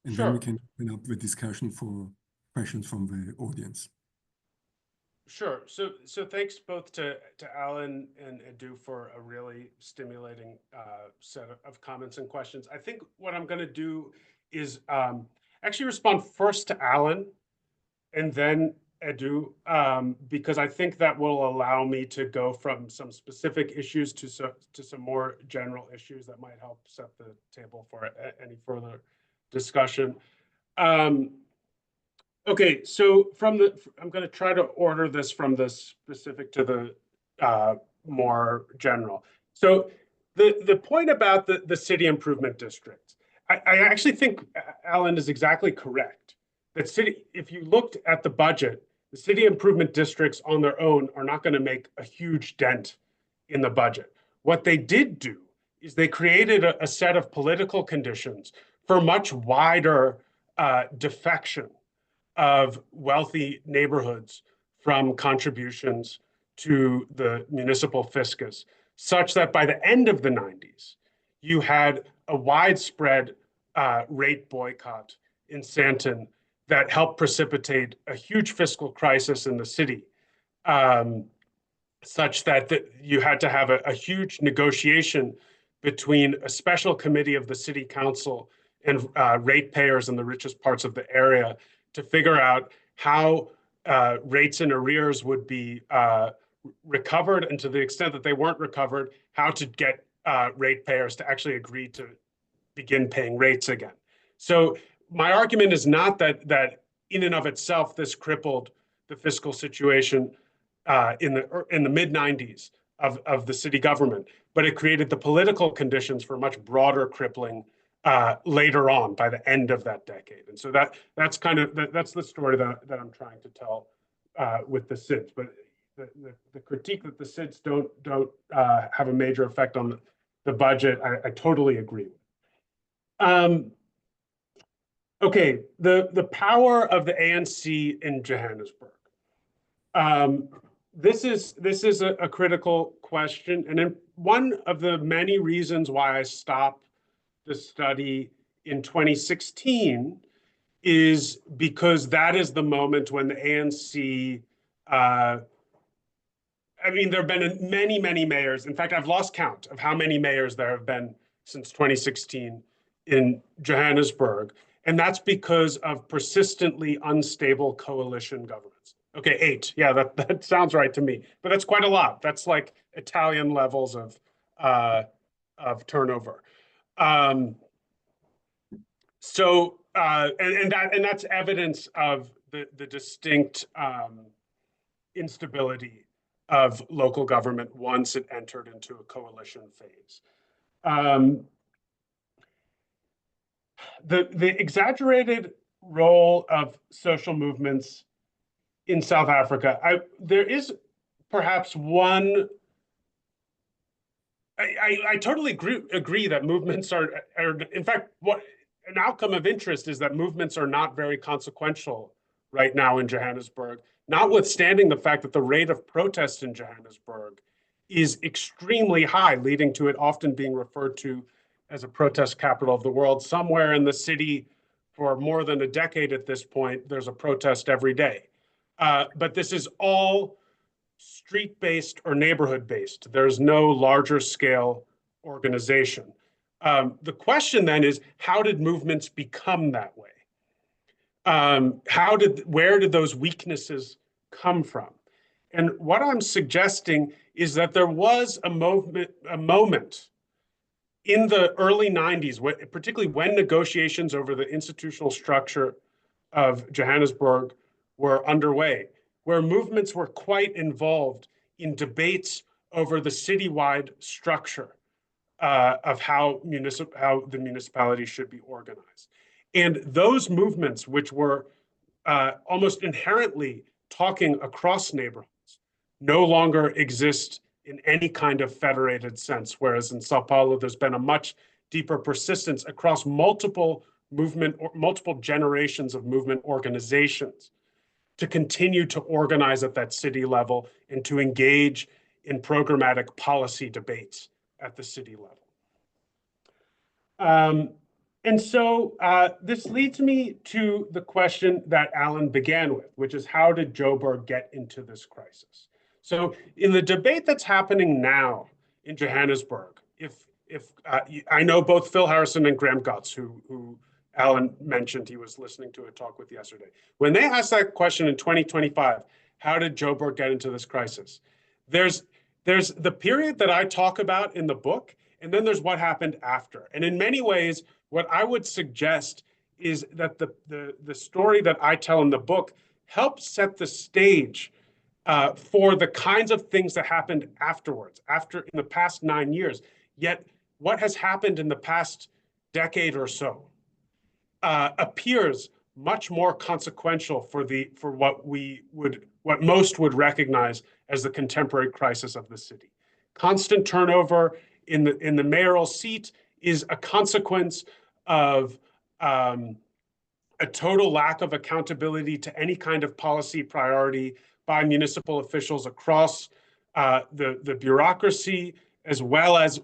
and then we can open up the discussion for questions from the audience. Sure. So thanks both to Alan and Edu for a really stimulating set of comments and questions. I think what I'm going to do is actually respond first to Alan and then Edu, because I think that will allow me to go from some specific issues to some more general issues that might help set the table for any further discussion. Okay, so I'm going to try to order this from the specific to the more general. So the point about the city improvement district, I actually think Alan is exactly correct. That if you looked at the budget, the city improvement districts on their own are not going to make a huge dent in the budget. What they did do is they created a set of political conditions for much wider defection of wealthy neighborhoods from contributions to the municipal fiscus, such that by the end of the 90s, you had a widespread rate boycott in Sandton that helped precipitate a huge fiscal crisis in the city, such that you had to have a huge negotiation between a special committee of the city council and ratepayers in the richest parts of the area to figure out how rates and arrears would be recovered, and to the extent that they weren't recovered, how to get ratepayers to actually agree to begin paying rates again. So my argument is not that in and of itself this crippled the fiscal situation in the mid-90s of the city government, but it created the political conditions for much broader crippling later on, by the end of that decade. And so that's the story that I'm trying to tell with the SIDS. But the critique that the SIDS don't have a major effect on the budget, I totally agree with. Okay, the power of the ANC in Johannesburg. This is a critical question, and one of the many reasons why I stopped the study in 2016 is because that is the moment when the ANC, I mean, there have been many, many mayors. In fact, I've lost count of how many mayors there have been since 2016 in Johannesburg. And that's because of persistently unstable coalition governments. Okay, 8. Yeah, that sounds right to me. But that's quite a lot. That's like Italian levels of turnover. And that's evidence of the distinct instability of local government once it entered into a coalition phase. The exaggerated role of social movements in South Africa, there is perhaps one. I totally agree that movements are in fact, what an outcome of interest is that movements are not very consequential right now in Johannesburg, notwithstanding the fact that the rate of protest in Johannesburg is extremely high, leading to it often being referred to as a protest capital of the world. Somewhere in the city, for more than a decade at this point, there's a protest every day. But this is all street-based or neighborhood-based. There's no larger scale organization. The question then is, how did movements become that way? Where did those weaknesses come from? And what I'm suggesting is that there was a moment in the early 90s, particularly when negotiations over the institutional structure of Johannesburg were underway, where movements were quite involved in debates over the citywide structure of how the municipality should be organized. And those movements, which were almost inherently talking across neighborhoods, no longer exist in any kind of federated sense, whereas in Sao Paulo, there's been a much deeper persistence across multiple generations of movement organizations to continue to organize at that city level and to engage in programmatic policy debates at the city level. And so this leads me to the question that Alan began with, which is how did Joburg get into this crisis? So in the debate that's happening now in Johannesburg, if I know both Phil Harrison and Graham Gutz, who Alan mentioned he was listening to a talk with yesterday. When they asked that question in 2025, how did Joburg get into this crisis? There's the period that I talk about in the book, and then there's what happened after. And in many ways, what I would suggest is that the story that I tell in the book helps set the stage for the kinds of things that happened afterwards, in the past 9 years. Yet what has happened in the past decade or so appears much more consequential for what most would recognize as the contemporary crisis of the city. Constant turnover in the mayoral seat is a consequence of a total lack of accountability to any kind of policy priority by municipal officials across the bureaucracy, as well as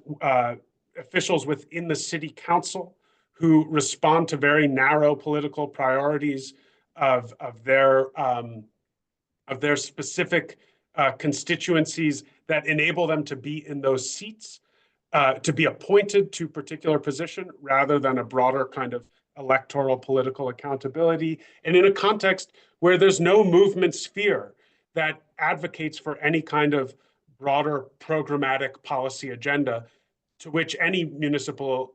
officials within the city council, who respond to very narrow political priorities of their specific constituencies that enable them to be in those seats, to be appointed to particular position rather than a broader kind of electoral political accountability, and in a context where there's no movement sphere that advocates for any kind of broader programmatic policy agenda to which any municipal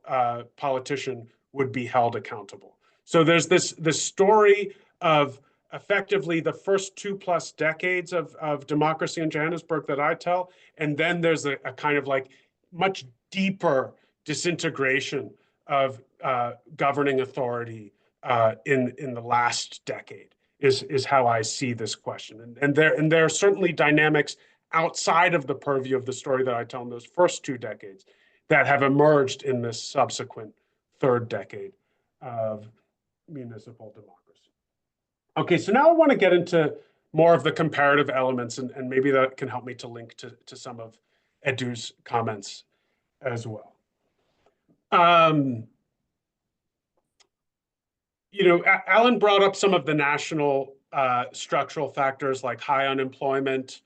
politician would be held accountable. So there's this story of effectively the first 2+ decades of democracy in Johannesburg that I tell, and then there's a kind of like much deeper disintegration of governing authority in the last decade is how I see this question. And there are certainly dynamics outside of the purview of the story that I tell in those first 2 decades that have emerged in this subsequent 3rd decade of municipal democracy. Okay, so now I want to get into more of the comparative elements, and maybe that can help me to link to some of Edu's comments as well. Alan brought up some of the national structural factors like high unemployment,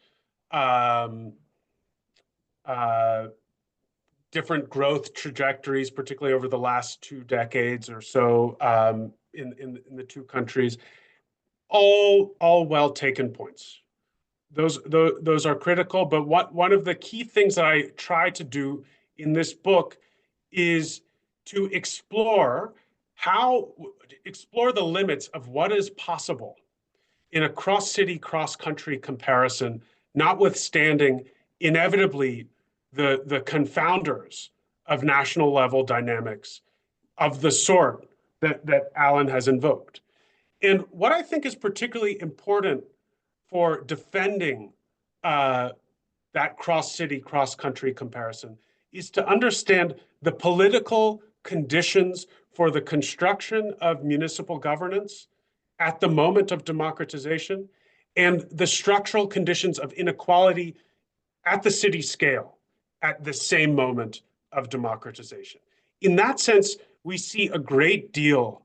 different growth trajectories, particularly over the last 2 decades or so in the 2 countries. All well taken points. Those are critical, but one of the key things that I try to do in this book is to explore the limits of what is possible in a cross-city, cross-country comparison, notwithstanding inevitably the confounders of national level dynamics of the sort that Alan has invoked. And what I think is particularly important for defending that cross-city, cross-country comparison is to understand the political conditions for the construction of municipal governance at the moment of democratization and the structural conditions of inequality at the city scale at the same moment of democratization. In that sense, we see a great deal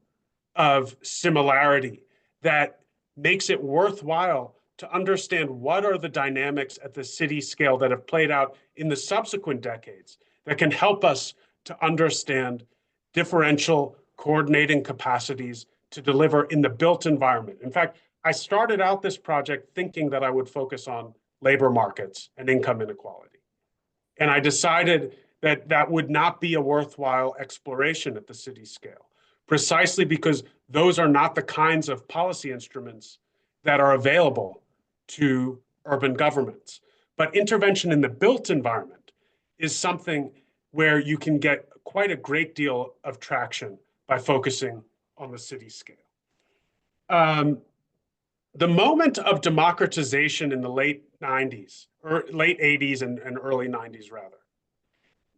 of similarity that makes it worthwhile to understand what are the dynamics at the city scale that have played out in the subsequent decades that can help us to understand differential coordinating capacities to deliver in the built environment. In fact, I started out this project thinking that I would focus on labor markets and income inequality. And I decided that that would not be a worthwhile exploration at the city scale, precisely because those are not the kinds of policy instruments that are available to urban governments. But intervention in the built environment is something where you can get quite a great deal of traction by focusing on the city scale. the moment of democratization in the late 90s, or late 80s and early 90s rather,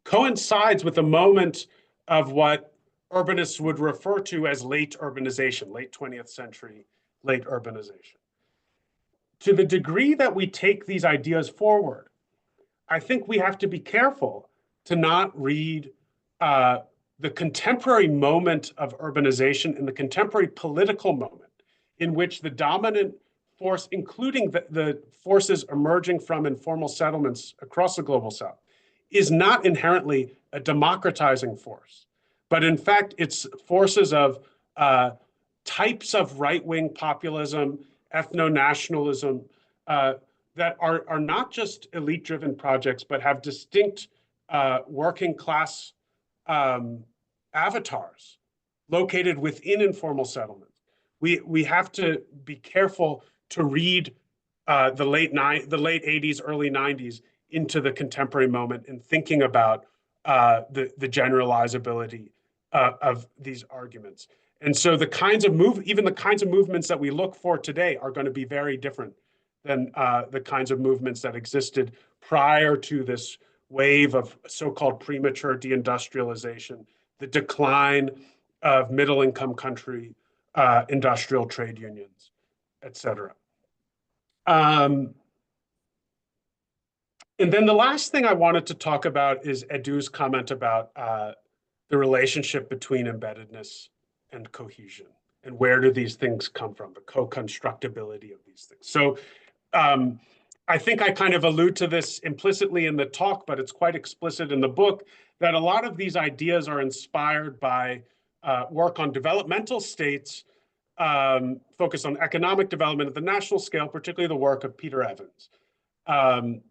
coincides with the moment of what urbanists would refer to as late urbanization, late 20th century, late urbanization. To the degree that we take these ideas forward, I think we have to be careful to not read the contemporary moment of urbanization and the contemporary political moment in which the dominant force, including the forces emerging from informal settlements across the global south, is not inherently a democratizing force, but in fact, it's forces of types of right-wing populism, ethno-nationalism, that are not just elite-driven projects, but have distinct working class avatars located within informal settlements. We have to be careful to read the late 80s, early 90s into the contemporary moment and thinking about the generalizability of these arguments. And so the kinds of even the kinds of movements that we look for today are going to be very different than the kinds of movements that existed prior to this wave of so-called premature deindustrialization, the decline of middle-income country industrial trade unions, et cetera. And then the last thing I wanted to talk about is Edu's comment about the relationship between embeddedness and cohesion, and where do these things come from, the co-constructability of these things. So I think I kind of allude to this implicitly in the talk, but it's quite explicit in the book, that a lot of these ideas are inspired by work on developmental states, focused on economic development at the national scale, particularly the work of Peter Evans, and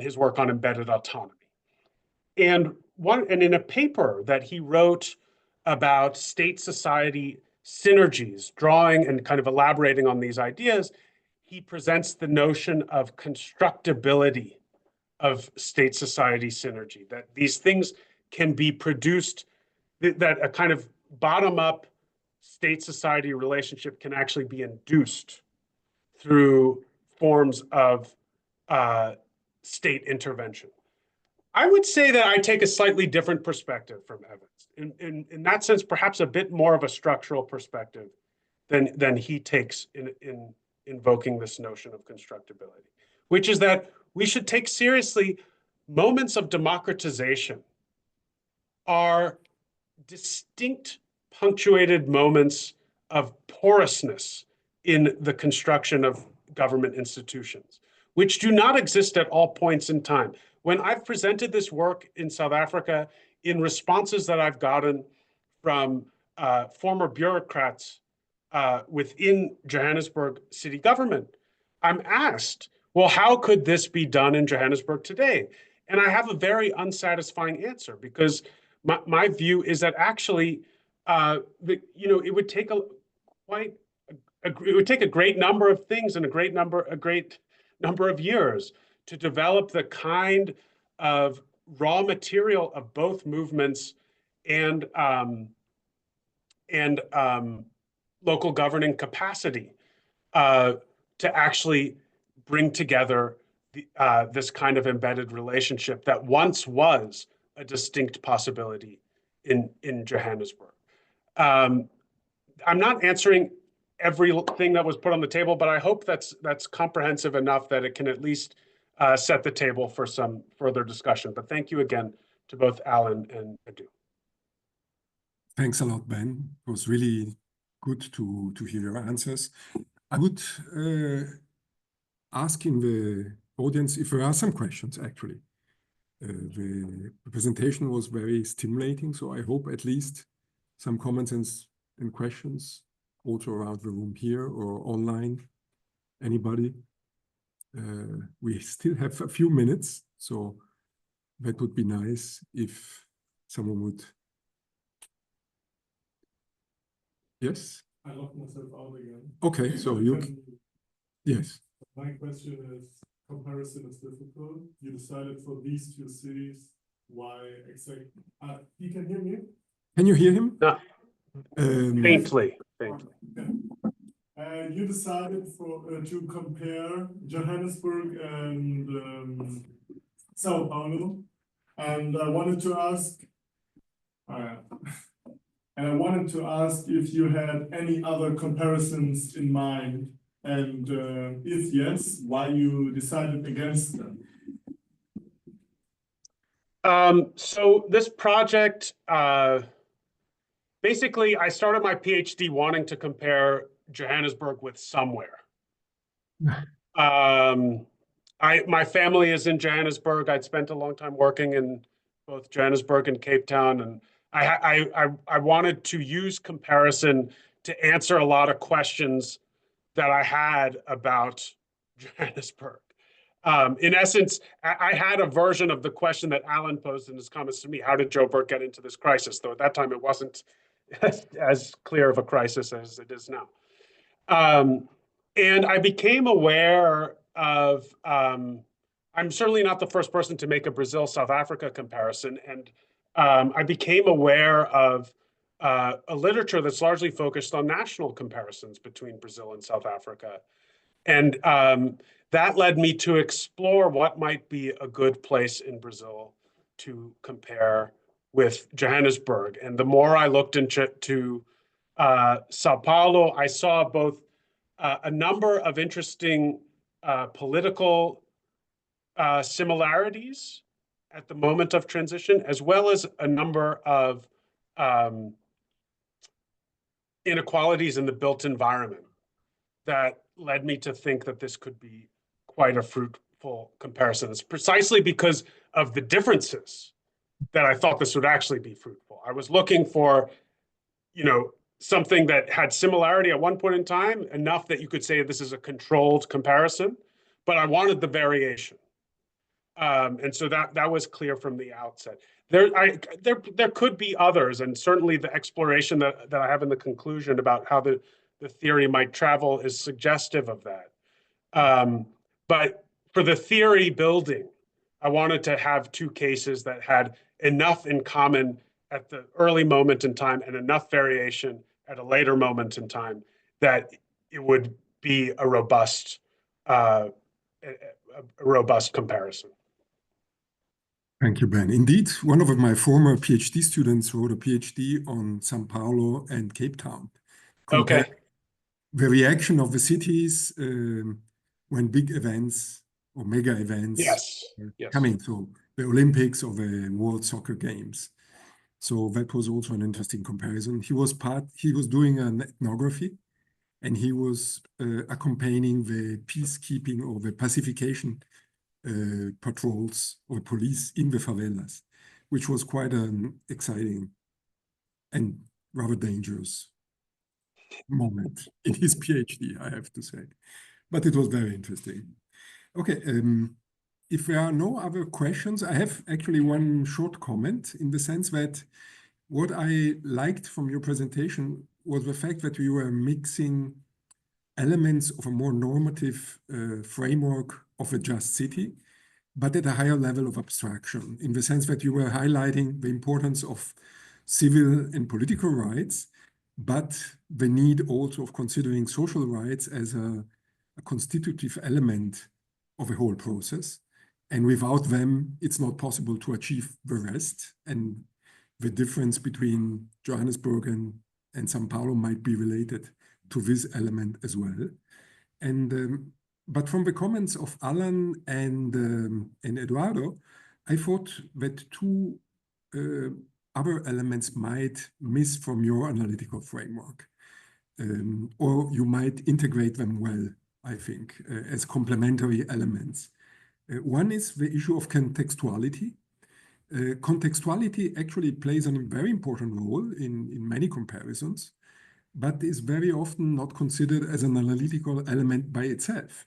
his work on embedded autonomy. And in a paper that he wrote about state-society synergies, drawing and kind of elaborating on these ideas, he presents the notion of constructability of state-society synergy, that these things can be produced, that a kind of bottom-up state-society relationship can actually be induced through forms of state intervention. I would say that I take a slightly different perspective from Evans. In that sense, perhaps a bit more of a structural perspective than he takes in invoking this notion of constructability, which is that we should take seriously moments of democratization are distinct punctuated moments of porousness in the construction of government institutions, which do not exist at all points in time. When I've presented this work in South Africa, in responses that I've gotten from former bureaucrats within Johannesburg city government, I'm asked, well, how could this be done in Johannesburg today? And I have a very unsatisfying answer, because my view is that actually, it would take a great number of things and a great number of years to develop the kind of raw material of both movements and local governing capacity to actually bring together this kind of embedded relationship that once was a distinct possibility in Johannesburg. I'm not answering everything that was put on the table, but I hope that's comprehensive enough that it can at least set the table for some further discussion. But thank you again to both Alan and Edu. Thanks a lot, Ben. It was really good to hear your answers. I would ask in the audience if there are some questions, actually. The presentation was very stimulating, so I hope at least some comments and questions also around the room here or online. Anybody? We still have a few minutes, so that would be nice if someone would. Yes? I locked myself out again. Okay, so you. Yes. My question is, comparison is difficult. You decided for these two cities. Why exactly? You can hear me? Can you hear him? No. Faintly. Yeah. You decided to compare Johannesburg and São Paulo, and I wanted to ask, if you had any other comparisons in mind, and if yes, why you decided against them. So this project, basically, I started my PhD wanting to compare Johannesburg with somewhere. My family is in Johannesburg. I'd spent a long time working in both Johannesburg and Cape Town, and I wanted to use comparison to answer a lot of questions that I had about Johannesburg. In essence, I had a version of the question that Alan posed in his comments to me. How did Joburg get into this crisis? Though at that time, it wasn't as clear of a crisis as it is now. And I became aware of, I'm certainly not the first person to make a Brazil-South Africa comparison. And I became aware of a literature that's largely focused on national comparisons between Brazil and South Africa. And that led me to explore what might be a good place in Brazil to compare with Johannesburg. And the more I looked into Sao Paulo, I saw both a number of interesting political similarities at the moment of transition, as well as a number of inequalities in the built environment that led me to think that this could be quite a fruitful comparison. It's precisely because of the differences that I thought this would actually be fruitful. I was looking for, something that had similarity at one point in time, enough that you could say this is a controlled comparison, but I wanted the variation. And so that was clear from the outset. There could be others, and certainly the exploration that I have in the conclusion about how the theory might travel is suggestive of that. But for the theory building, I wanted to have two cases that had enough in common at the early moment in time and enough variation at a later moment in time that it would be a robust comparison. Thank you, Ben. Indeed, one of my former PhD students wrote a PhD on São Paulo and Cape Town. Okay. The reaction of the cities when big events or mega events are coming, so the Olympics or the World Soccer Games. So that was also an interesting comparison. He was doing an ethnography, and he was accompanying the peacekeeping or the pacification patrols or police in the favelas, which was quite an exciting and rather dangerous moment in his PhD, I have to say. But it was very interesting. Okay, if there are no other questions, I have actually one short comment in the sense that what I liked from your presentation was the fact that we were mixing elements of a more normative framework of a just city, but at a higher level of abstraction, in the sense that you were highlighting the importance of civil and political rights, but the need also of considering social rights as a constitutive element of a whole process. And without them, it's not possible to achieve the rest. And the difference between Johannesburg and São Paulo might be related to this element as well. And but from the comments of Alan and Eduardo, I thought that two other elements might miss from your analytical framework, or you might integrate them well, I think, as complementary elements. One is the issue of contextuality. Contextuality actually plays a very important role in many comparisons, but is very often not considered as an analytical element by itself,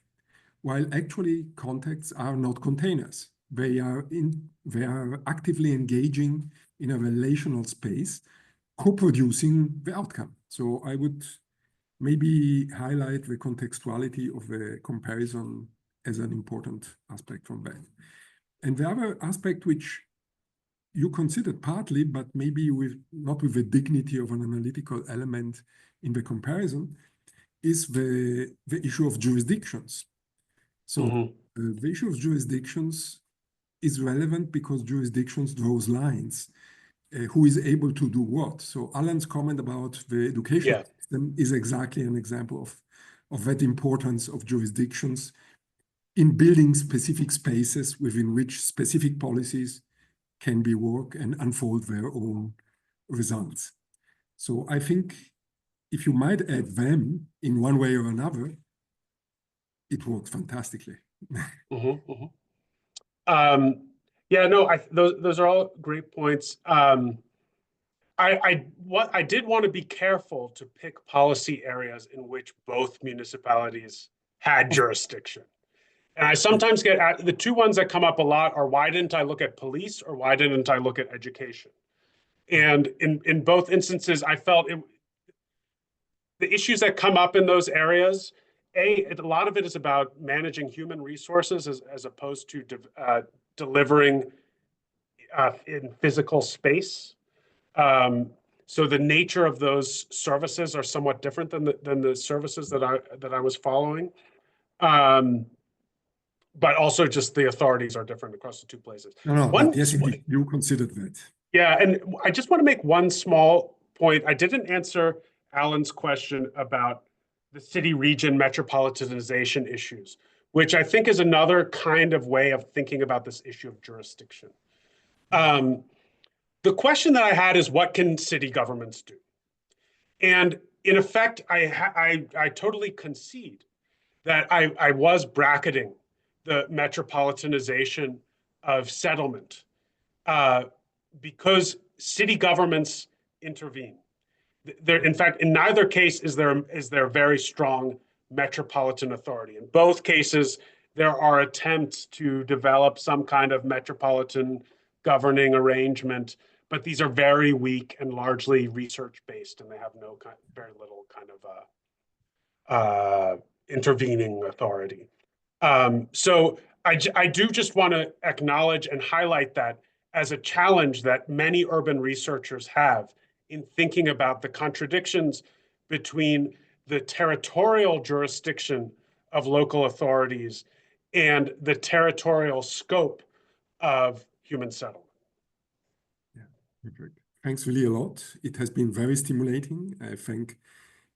while actually contexts are not containers. They are actively engaging in a relational space, co-producing the outcome. So I would maybe highlight the contextuality of the comparison as an important aspect from that. And the other aspect which you considered partly, but maybe not with the dignity of an analytical element in the comparison, is the issue of jurisdictions. So the issue of jurisdictions is relevant because jurisdictions draws lines. Who is able to do what? So Alan's comment about the education system is exactly an example of that importance of jurisdictions in building specific spaces within which specific policies can be worked and unfold their own results. So I think if you might add them in one way or another, it works fantastically. Yeah, no, those are all great points. I did want to be careful to pick policy areas in which both municipalities had jurisdiction. And I sometimes get the two ones that come up a lot are, why didn't I look at police or why didn't I look at education? And in both instances, I felt the issues that come up in those areas, a lot of it is about managing human resources as opposed to delivering in physical space. So the nature of those services are somewhat different than the services that I was following. But also just the authorities are different across the two places. No, but yes, indeed, you considered that. Yeah, and I just want to make one small point. I didn't answer Alan's question about the city-region metropolitanization issues, which I think is another kind of way of thinking about this issue of jurisdiction. The question that I had is, what can city governments do? And in effect, I totally concede that I was bracketing the metropolitanization of settlement because city governments intervene. In fact, in neither case is there very strong metropolitan authority. In both cases, there are attempts to develop some kind of metropolitan governing arrangement, but these are very weak and largely research-based, and they have very little kind of intervening authority. So I do just want to acknowledge and highlight that as a challenge that many urban researchers have in thinking about the contradictions between the territorial jurisdiction of local authorities and the territorial scope of human settlement. Yeah, perfect. Thanks really a lot. It has been very stimulating. I thank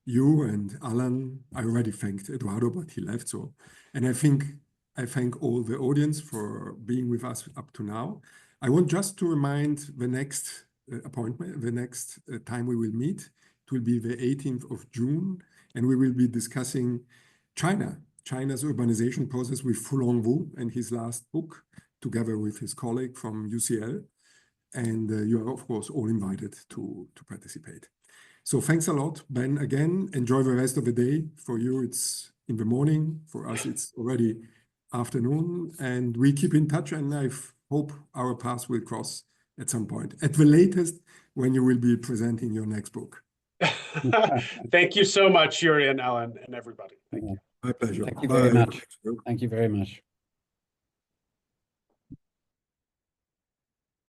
you and Alan. I already thanked Eduardo, but he left. So, and I thank all the audience for being with us up to now. I want just to remind the next appointment, the next time we will meet. It will be the 18th of June, and we will be discussing China's urbanization process with Fulong Wu and his last book, together with his colleague from UCL. And you are, of course, all invited to participate. So thanks a lot, Ben. Again, enjoy the rest of the day. For you, it's in the morning. For us, it's already afternoon. And we keep in touch, and I hope our paths will cross at some point, at the latest, when you will be presenting your next book. Thank you so much, Yuri and Alan and everybody. My pleasure. Thank you very much. Thank you very much.